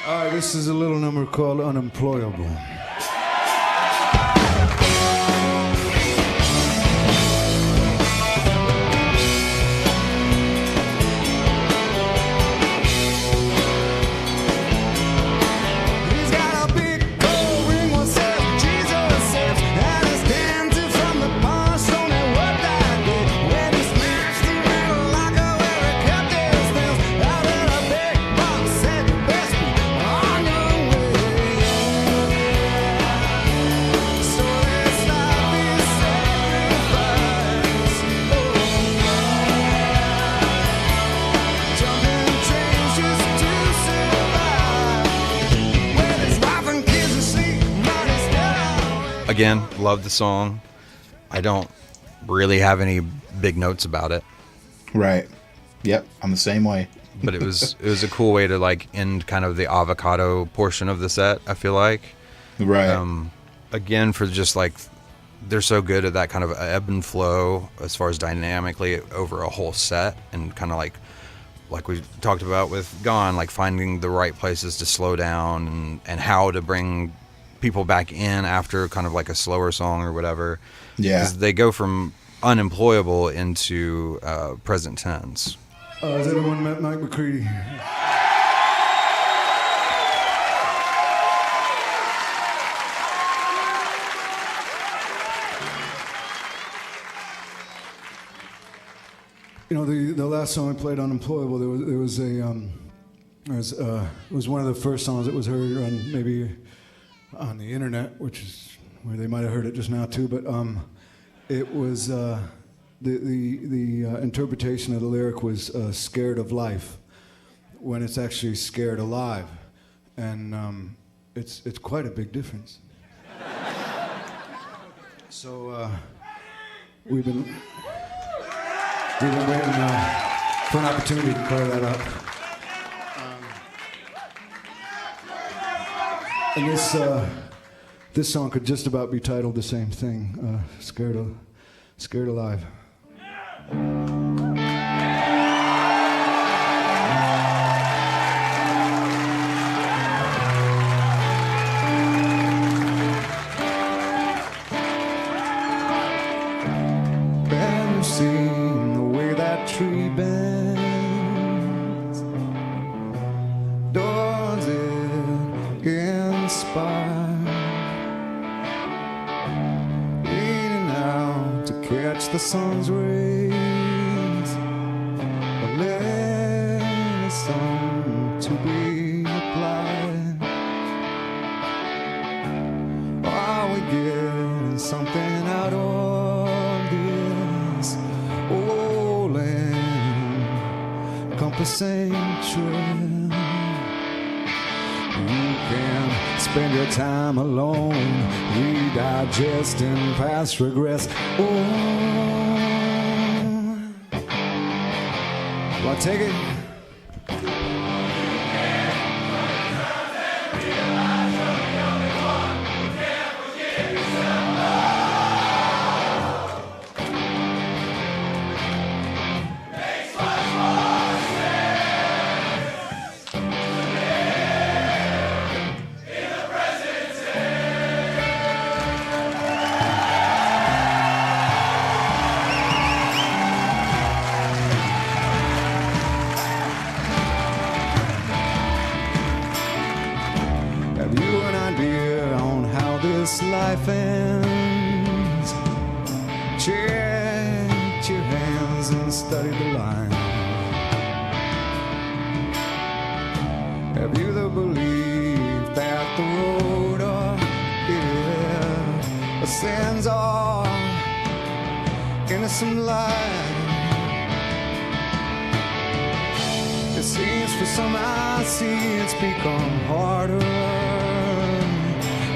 All right, this is a little number called Unemployable. He's got a big gold ring, what says Jesus says, and he's dancing from the past, only what that did when he smashed the middle like a where he kept his thing. again, love the song. I don't really have any big notes about it. Right. Yep. I'm the same way. But it was a cool way to like end kind of the avocado portion of the set, I feel like. Right. Again, for just like, they're so good at that kind of ebb and flow as far as dynamically over a whole set, and kind of like we talked about with Gone, like finding the right places to slow down and how to bring people back in after kind of like a slower song or whatever. Yeah. 'Cause they go from unemployable into present tense. Has anyone met Mike McCready? You know, the last song I played, "Unemployable," there was it was one of the first songs that was heard on maybe on the internet, which is where they might have heard it just now too. But it was the interpretation of the lyric was "scared of life," when it's actually "scared alive," and it's quite a big difference. So we've been waiting for an opportunity to clear that up. And this song could just about be titled the same thing, Scared Alive. Better seen the way that tree bends. Does it inspire? Leaning out to catch the sun's rays, or listen to be applied. Are we getting something out of this old encompassing trail? You can spend your time alone, redigesting past regrets. Oh, well, I take it. Have you an idea on how this life ends? Check your hands and study the line. Have you the belief that the road ascends off into some light? It seems for some I see it's become harder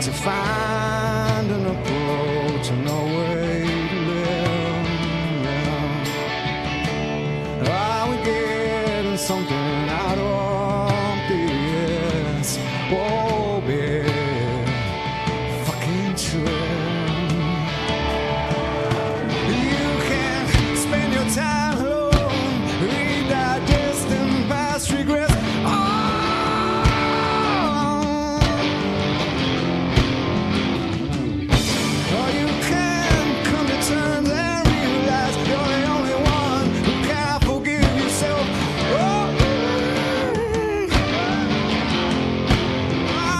to find an approach and a way to live. Are we getting something out of this? Whoa, big fucking trip. You can spend your time alone, redigesting past regrets. Or you can come to terms and realize you're the only one who can forgive yourself.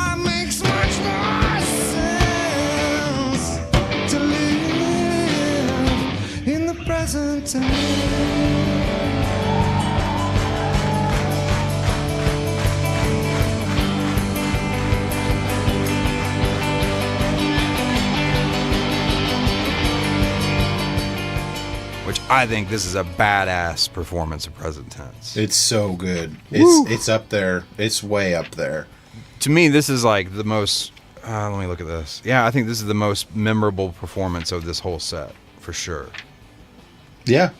It makes much more sense to live in the present time. Which I think this is a badass performance of present tense. It's so good. It's up there. It's way up there. To me, this is like the most Let me look at this. Yeah, I think this is the most memorable performance of this whole set, for sure. Yeah.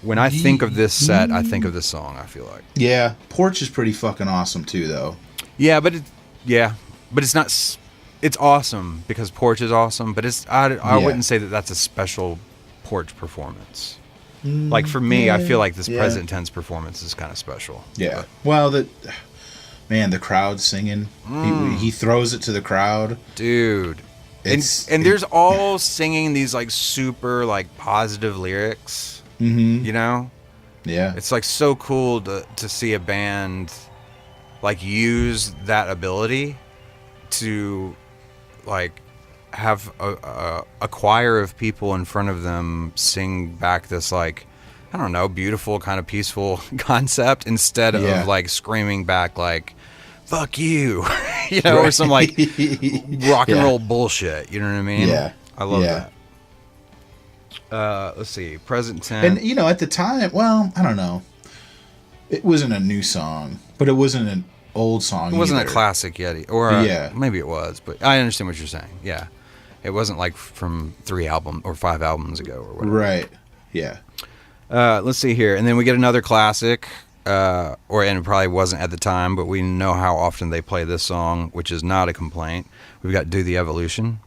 When I think of this set, I think of this song, I feel like. Yeah. Porch is pretty fucking awesome, too, though. Yeah, but it's not... It's awesome because Porch is awesome, but I wouldn't say that that's a special Porch performance. Like, for me, I feel like this present tense performance is kind of special. Yeah. Well, the crowd singing. He throws it to the crowd. Dude. And there's all singing these, like, super, like, positive lyrics. Mm-hmm. You know? Yeah. It's, like, so cool to see a band, like, use that ability to, like, have a choir of people in front of them sing back this, like, I don't know, beautiful kind of peaceful concept instead of like screaming back like fuck you, you know, or some like rock and roll bullshit, you know what I mean? Yeah. I love that. Let's see, present tense. And at the time, well, I don't know, it wasn't a new song, but it wasn't an old song. It wasn't either. a classic yet, or maybe it was, but I understand what you're saying. Yeah. It wasn't like from 3 albums or 5 albums ago or whatever. Right. Yeah. Let's see here. And then we get another classic, and it probably wasn't at the time, but we know how often they play this song, which is not a complaint. We've got Do the Evolution.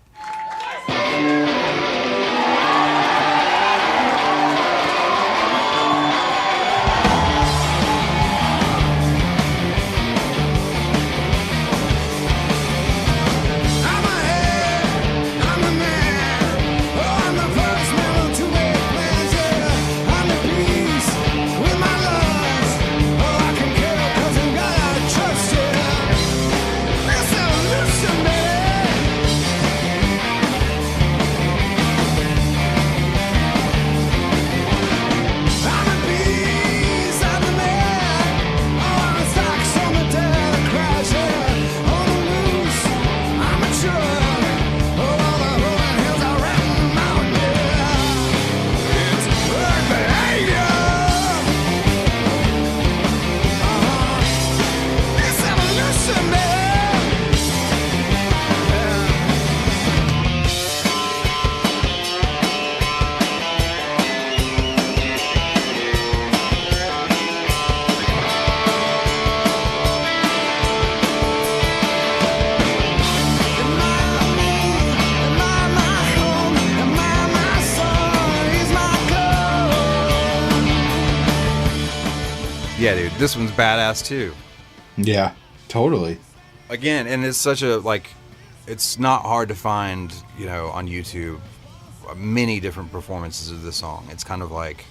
Yeah, dude, this one's badass too. Yeah, totally. Again, and it's such a, like, it's not hard to find, on YouTube, many different performances of this song. It's kind of like,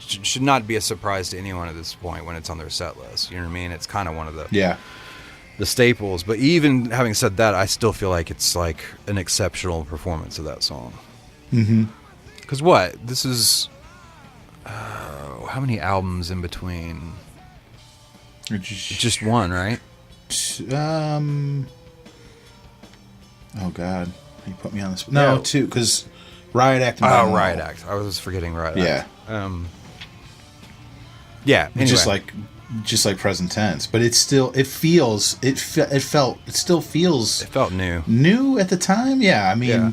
should not be a surprise to anyone at this point when it's on their set list. You know what I mean? It's kind of one of the staples. But even having said that, I still feel like it's like an exceptional performance of that song. Mm-hmm. Because this is... how many albums in between? Just one, right? Oh God, you put me on this. No, 2, because Riot Act. And Riot Act. I was forgetting Riot Act. Yeah. Anyway. Just like present tense, but it still it felt new at the time. Yeah, I mean,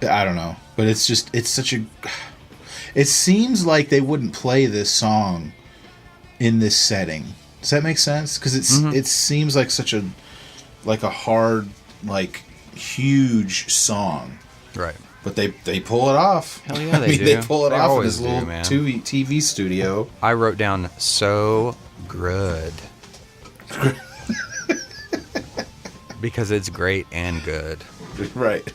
I don't know, but it's such a. It seems like they wouldn't play this song in this setting. Does that make sense? Because it seems like such a hard, like, huge song. Right. But they pull it off. Hell yeah, they do. They pull it off in this little man. TV studio. I wrote down so good. Because it's great and good. Right.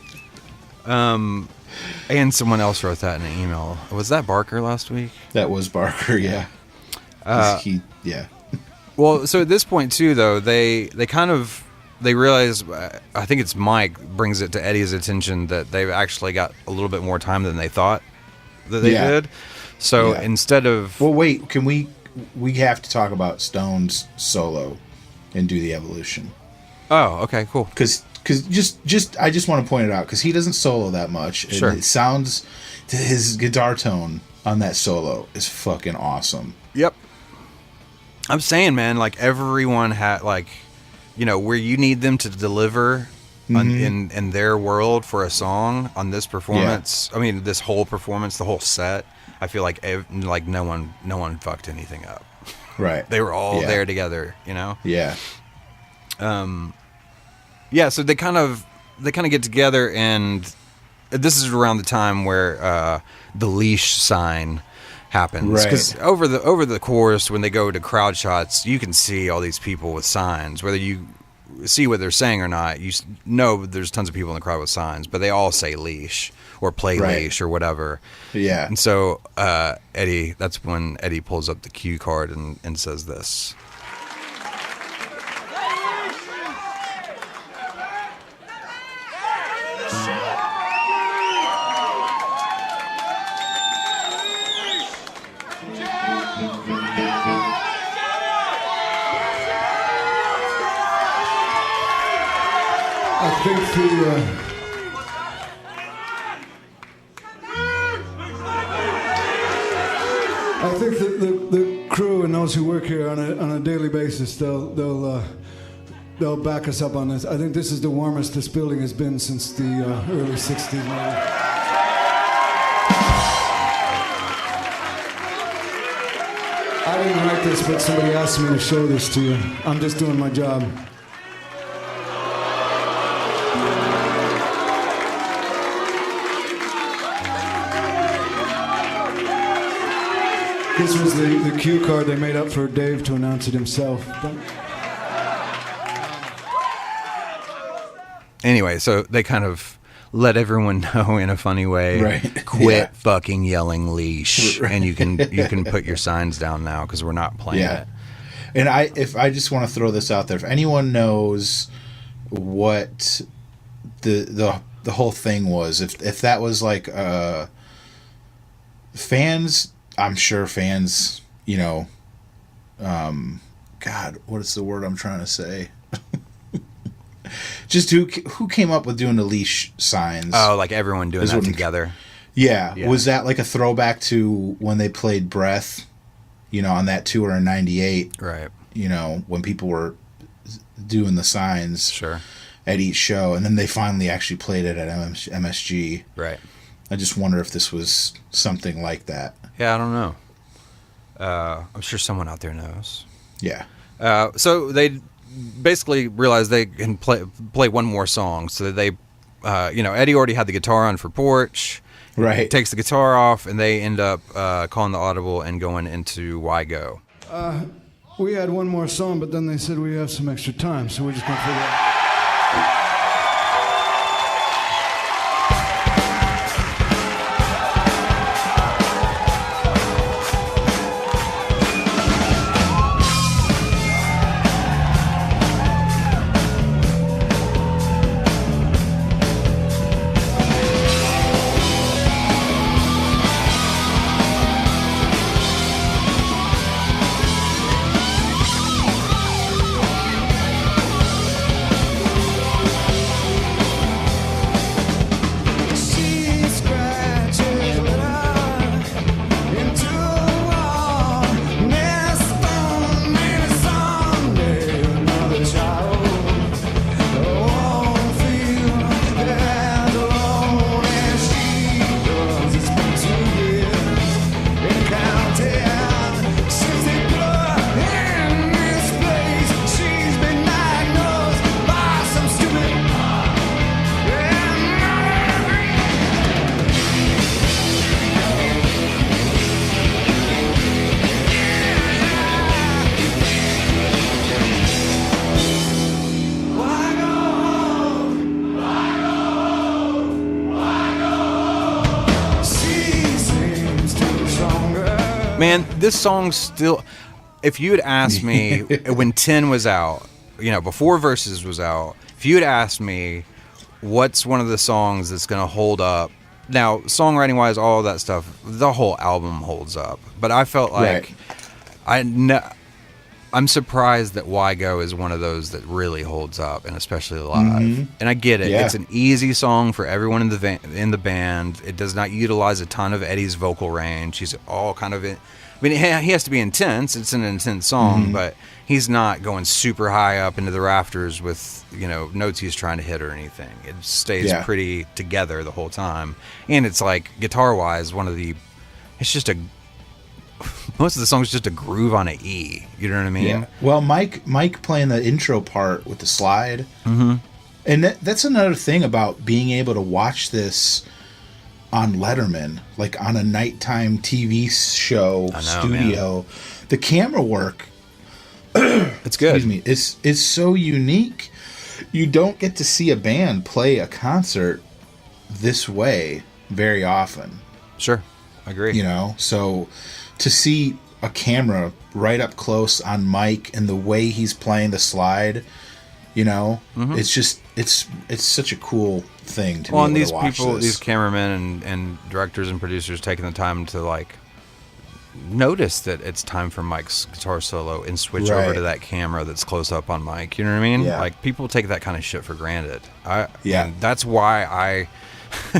And someone else wrote that in an email. Was that Barker last week? That was Barker, yeah. Yeah. Well, so at this point too, though, they realize, I think it's Mike brings it to Eddie's attention that they've actually got a little bit more time than they thought that they did. So instead of... Well, wait, we have to talk about Stone's solo and Do the Evolution. Oh, okay, cool. Because I just want to point it out, because he doesn't solo that much. And sure. It sounds, his guitar tone on that solo is fucking awesome. Yep. I'm saying, man, like, everyone had, like, where you need them to deliver in their world for a song on this performance. I mean, this whole performance, the whole set. I feel like no one fucked anything up. Right. They were all there together. Yeah. Yeah. So they kind of get together, and this is around the time where the leash sign happens, because over the course, when they go to crowd shots, you can see all these people with signs, whether you see what they're saying or not. You know there's tons of people in the crowd with signs, but they all say leash or play leash or whatever. Yeah. And so that's when Eddie pulls up the cue card and says this. I think the crew and those who work here on a daily basis, they'll back us up on this. I think this is the warmest this building has been since the early '60s. Maybe. I didn't write this, but somebody asked me to show this to you. I'm just doing my job. This was the cue card they made up for Dave to announce it himself. Anyway, so they kind of let everyone know in a funny way, quit fucking yelling leash, and you can put your signs down now because we're not playing it. And I just want to throw this out there, if anyone knows what the whole thing was, if that was like fans. I'm sure fans, God, what is the word I'm trying to say? Just who came up with doing the leash signs? Oh, like everyone doing that together. Yeah. Was that like a throwback to when they played Breath, on that tour in '98? Right. When people were doing the signs at each show, and then they finally actually played it at MSG. Right. I just wonder if this was something like that. Yeah, I don't know. I'm sure someone out there knows. Yeah. So they basically realized they can play one more song. So they, Eddie already had the guitar on for Porch. Right. Takes the guitar off, and they end up calling the audible and going into Why Go. We had one more song, but then they said we have some extra time, so we're just going to figure out. Man, this song still... If you had asked me when 10 was out, before Versus was out, if you had asked me what's one of the songs that's going to hold up... Now, songwriting-wise, all of that stuff, the whole album holds up. But I felt like... I'm surprised that Why Go is one of those that really holds up, and especially live. And I get it. Yeah. It's an easy song for everyone in the band. It does not utilize a ton of Eddie's vocal range. He's all kind of... he has to be intense. It's an intense song, but he's not going super high up into the rafters with, notes he's trying to hit or anything. It stays pretty together the whole time. And it's like, guitar-wise, it's just most of the song's just a groove on an E. You know what I mean? Yeah. Well, Mike playing the intro part with the slide. Mm-hmm. And that's another thing about being able to watch this on Letterman, like on a nighttime TV show studio. Man. The camera work, it's good. Excuse me, it's so unique. You don't get to see a band play a concert this way very often. Sure, I agree. So to see a camera right up close on Mike and the way he's playing the slide, it's just it's such a cool thing to be able to watch this. These cameramen and directors and producers taking the time to like notice that it's time for Mike's guitar solo and switch over to that camera that's close up on Mike. You know what I mean? Yeah. Like, people take that kind of shit for granted. Yeah. That's why I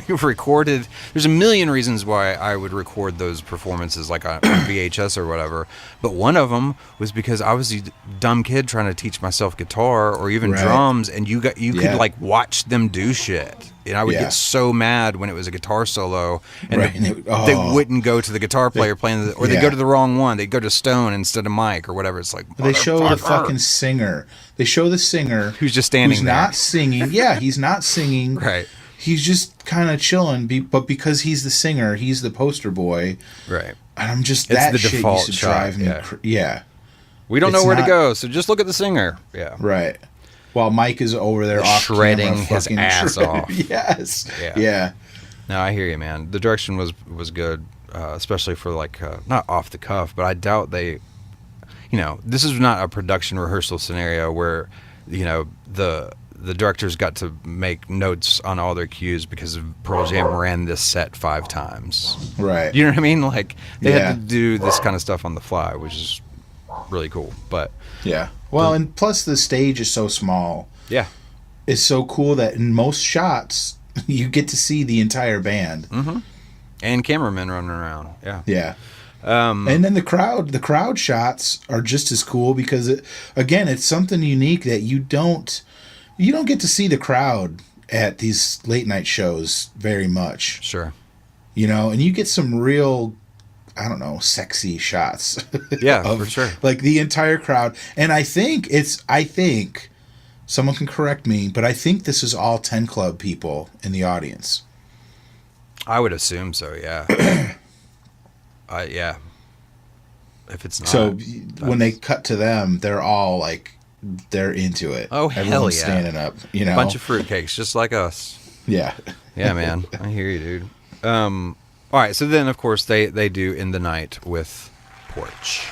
recorded. There's a million reasons why I would record those performances like on VHS or whatever, but one of them was because I was a dumb kid trying to teach myself guitar or even drums, and you could like watch them do shit, and I would get so mad when it was a guitar solo and they wouldn't go to the guitar player playing or they go to the wrong one. They'd go to Stone instead of Mike or whatever. It's like, they show the fucking singer. They show the singer who's just standing who's there. not singing. Yeah, he's not singing. Right. He's just kind of chilling, but because he's the singer, he's the poster boy. Right. And I'm just, it's that the shit default used to drive me. We don't know where to go, so just look at the singer. Yeah. Right. While Mike is over there off shredding his ass off. Yes. Yeah. No, I hear you, man. The direction was good, especially for like not off the cuff, but I doubt they. This is not a production rehearsal scenario where, the directors got to make notes on all their cues because Pearl Jam ran this set 5 times. Right. You know what I mean? Like, they had to do this kind of stuff on the fly, which is really cool. But yeah. Well, and plus the stage is so small. Yeah. It's so cool that in most shots you get to see the entire band. Mm-hmm. And cameramen running around. Yeah. Yeah. And then the crowd shots are just as cool because it's something unique that you don't get to see the crowd at these late night shows very much. Sure. And you get some real, I don't know, sexy shots. Yeah, for sure. Like the entire crowd. And I think someone can correct me, but I think this is all 10 Club people in the audience. I would assume so, yeah. Yeah. If it's not. So when they cut to them, they're all like, they're into it. Oh, Everyone's hell yeah. standing up, Bunch of fruitcakes, just like us. Yeah. Yeah, man. I hear you, dude. All right, so then, of course, they do In the Night with Porch.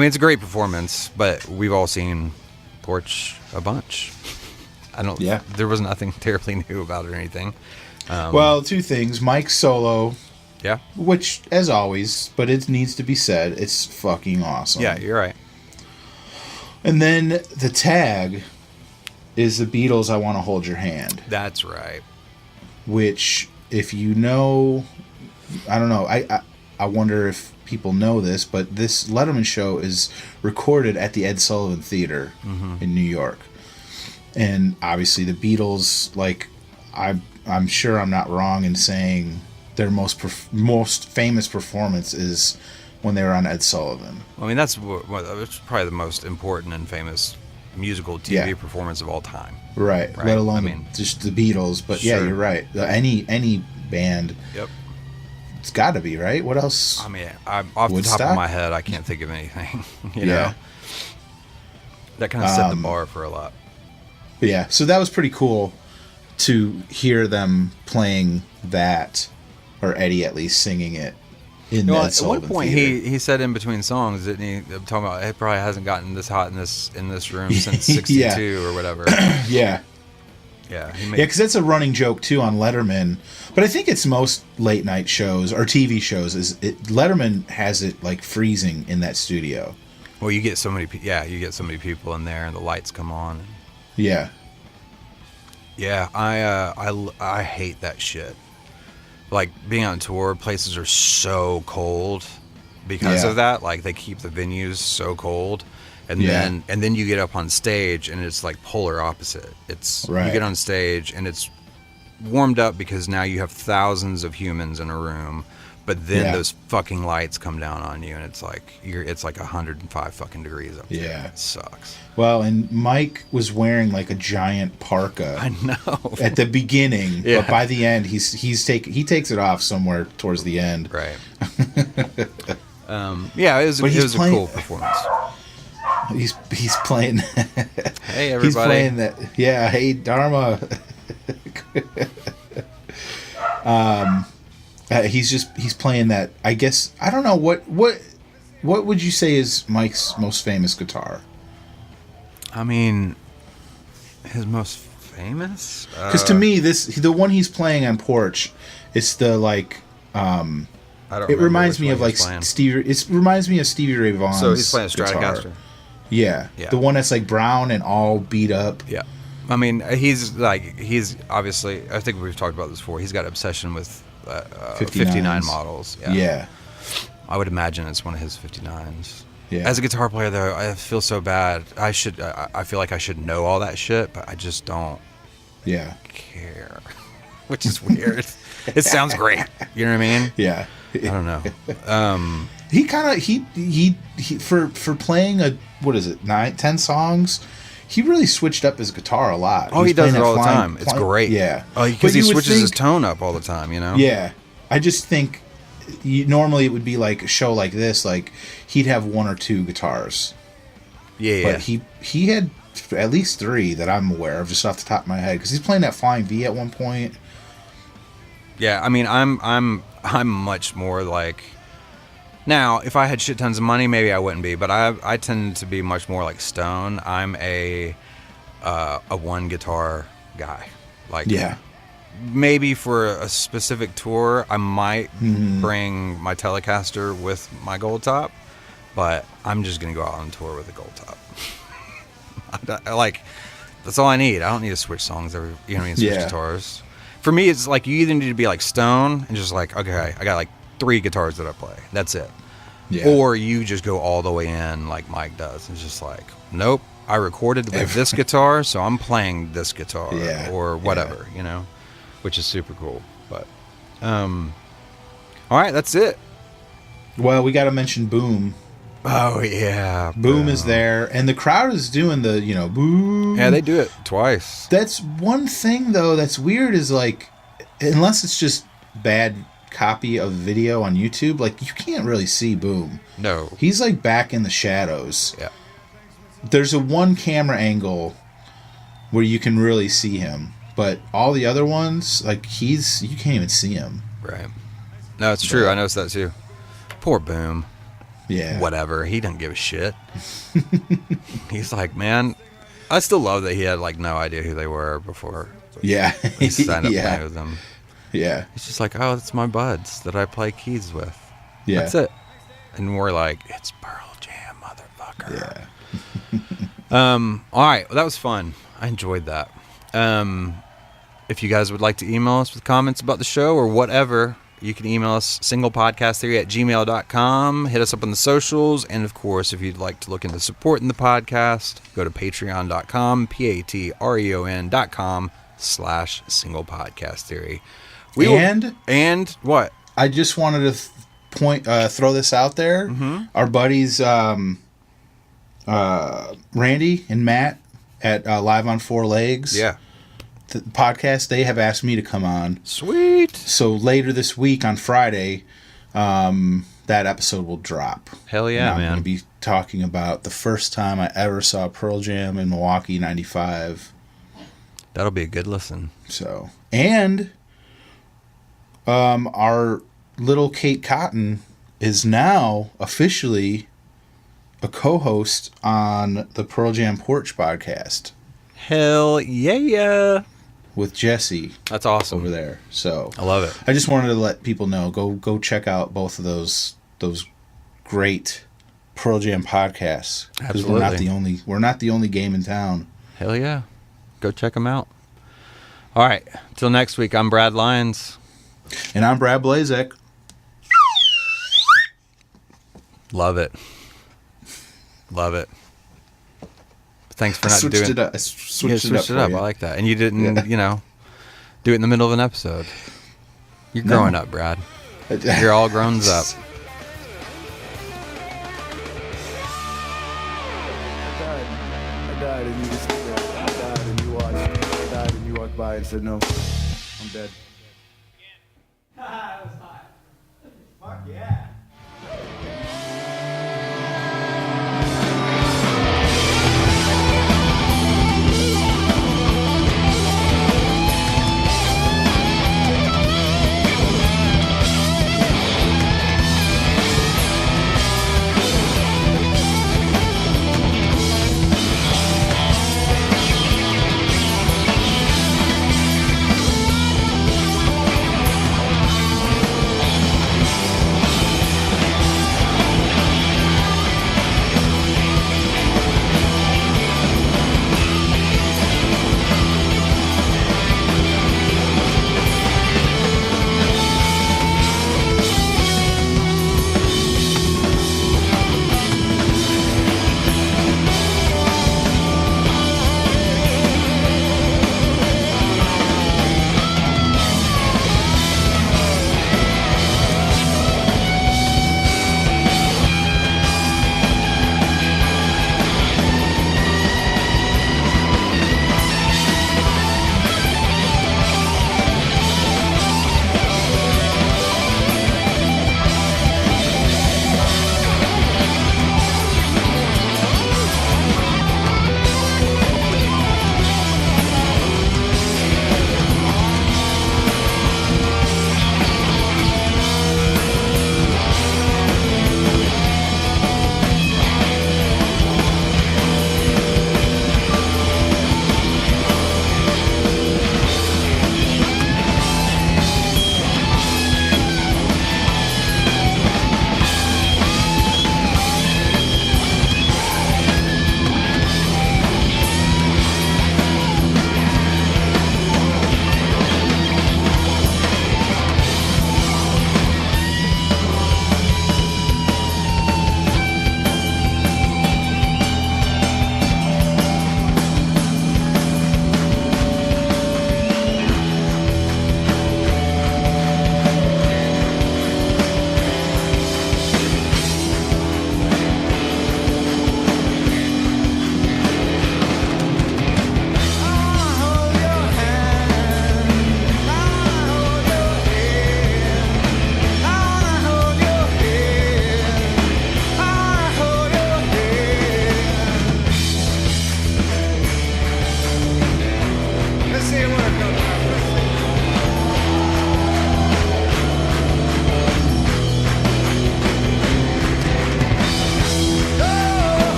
mean, it's a great performance, but we've all seen Porch a bunch. Yeah. There was nothing terribly new about it or anything. Well, two things. Mike's solo, Yeah. which, as always, but it needs to be said, it's fucking awesome. Yeah, you're right. And then the tag is the Beatles' I Want to Hold Your Hand, That's right. which, if you know, I don't know, I wonder if people know this, but this Letterman show is recorded at the Ed Sullivan Theater in New York. And obviously the Beatles, like, I'm sure I'm not wrong in saying their most famous performance is when they were on Ed Sullivan. I mean, that's probably the most important and famous musical TV performance of all time. Right. Let alone just the Beatles. But yeah, you're right. Any band. Yep. It's got to be, right? What else? I mean, off the top of my head, I can't think of anything. you know? That kind of set the bar for a lot. Yeah. So that was pretty cool to hear them playing that, or Eddie at least singing it in the Ed Sullivan At one point, Theater. he said in between songs, didn't he? Talking about it probably hasn't gotten this hot in this room since '62 or whatever. Yeah. Yeah. Because that's a running joke too on Letterman. But I think it's most late night shows or TV shows. Letterman has it like freezing in that studio. Well, you get so many. You get so many people in there, and the lights come on. Yeah. Yeah, I hate that shit. Like being on tour, places are so cold because of that. Like they keep the venues so cold, and then you get up on stage and it's like polar opposite. It's you get on stage and it's warmed up because now you have thousands of humans in a room, but then those fucking lights come down on you and it's like 105 fucking degrees up there. Yeah, it sucks. Well, and Mike was wearing like a giant parka. I know. At the beginning, but by the end, he takes it off somewhere towards the end. Right. It was a cool performance. He's playing. Hey everybody. He's playing that. Yeah. Hey Dharma. He's playing that. I guess I don't know what would you say is Mike's most famous guitar? I mean, his most famous? Because to me, the one he's playing on Porch, it's the like. It reminds me of like Stevie. It reminds me of Stevie Ray Vaughan's. So he's playing a Stratocaster. Guitar. Yeah, the one that's like brown and all beat up. Yeah, I mean he's obviously. I think we've talked about this before. He's got obsession with 59 models. Yeah, I would imagine it's one of his 59s. Yeah. As a guitar player, though, I feel so bad. I feel like I should know all that shit, but I just don't. Yeah. Care, which is weird. It sounds great. You know what I mean? Yeah. I don't know. He kind of he for playing 10 songs. He really switched up his guitar a lot. Oh, he does it all the time. It's great. Yeah. Oh, because he switches his tone up all the time. You know. Yeah. I just think. Normally it would be like a show like this, like he'd have one or two guitars. Yeah. But he had at least 3 that I'm aware of, just off the top of my head, because he's playing that Flying V at one point. Yeah, I mean, I'm much more like. Now, if I had shit tons of money, maybe I wouldn't be, but I tend to be much more like Stone. I'm a one guitar guy. Like maybe for a specific tour, I might bring my Telecaster with my gold top, but I'm just gonna go out on tour with a gold top. That's all I need. I don't need to switch songs every. You know what I mean? Switch guitars. For me, it's like you either need to be like Stone and just like, okay, I got like 3 guitars that I play. That's it. Yeah. Or you just go all the way in like Mike does. It's just like, nope. I recorded with this guitar, so I'm playing this guitar or whatever. You know. Which is super cool, but all right, that's it. Well, we got to mention Boom. Oh yeah, Boom is there, and the crowd is doing the Boom. Yeah, they do it twice. That's one thing though that's weird is like, unless it's just bad copy of video on YouTube, like you can't really see Boom. No, he's like back in the shadows. Yeah, there's a one camera angle where you can really see him. But all the other ones, like you can't even see him. Right. No, it's true. I noticed that too. Poor Boom. Yeah. whatever. He doesn't give a shit. He's like, man, I still love that he had like no idea who they were before Yeah. he signed up Yeah. playing with them. Yeah. He's just like, oh, it's my buds that I play keys with. Yeah. That's it. And we're like, it's Pearl Jam, motherfucker. Yeah. All right. Well, that was fun. I enjoyed that. If you guys would like to email us with comments about the show or whatever, you can email us singlepodcasttheory@gmail.com. Hit us up on the socials. And, of course, if you'd like to look into supporting the podcast, go to patreon.com, patreon.com/singlepodcasttheory. And what? I just wanted to throw this out there. Mm-hmm. Our buddies Randy and Matt at Live on Four Legs. Yeah. The podcast, they have asked me to come on. Sweet. So later this week on Friday, that episode will drop. Hell yeah, and I'm man. going to be talking about the first time I ever saw Pearl Jam in Milwaukee, 95. That'll be a good listen. So, and our little Kate Cotton is now officially a co-host on the Pearl Jam Porch podcast Hell yeah. with Jesse That's awesome. over there. So I love it. I just wanted to let people know, go check out both of those great Pearl Jam podcasts, because we're not the only game in town. Hell yeah. Go check them out. All right. Till next week, I'm Brad Lyons. And I'm Brad Blazek. Love it. Love it. Thanks for not switched doing it up. I switched it up. Switched it up. for I you. like that. And you didn't, Yeah. do it in the middle of an episode. You're No. growing up, Brad. You're all grown up. I died, and you just I died, and you watched. I died, and you walked by and said, "No, I'm dead." Fuck yeah.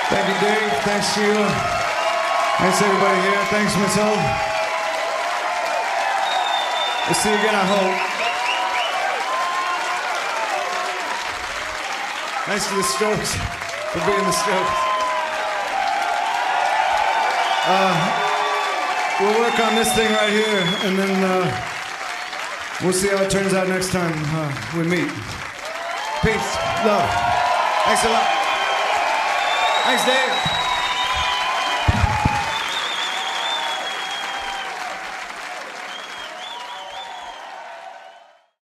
Thank you, Dave. Thanks, Sheila. Thanks, everybody here. Thanks, myself. We'll see you again, I hope. Thanks to the Strokes for being the Strokes. We'll work on this thing right here, and then we'll see how it turns out next time we meet. Peace, love. Thanks a lot. Thanks, Dave.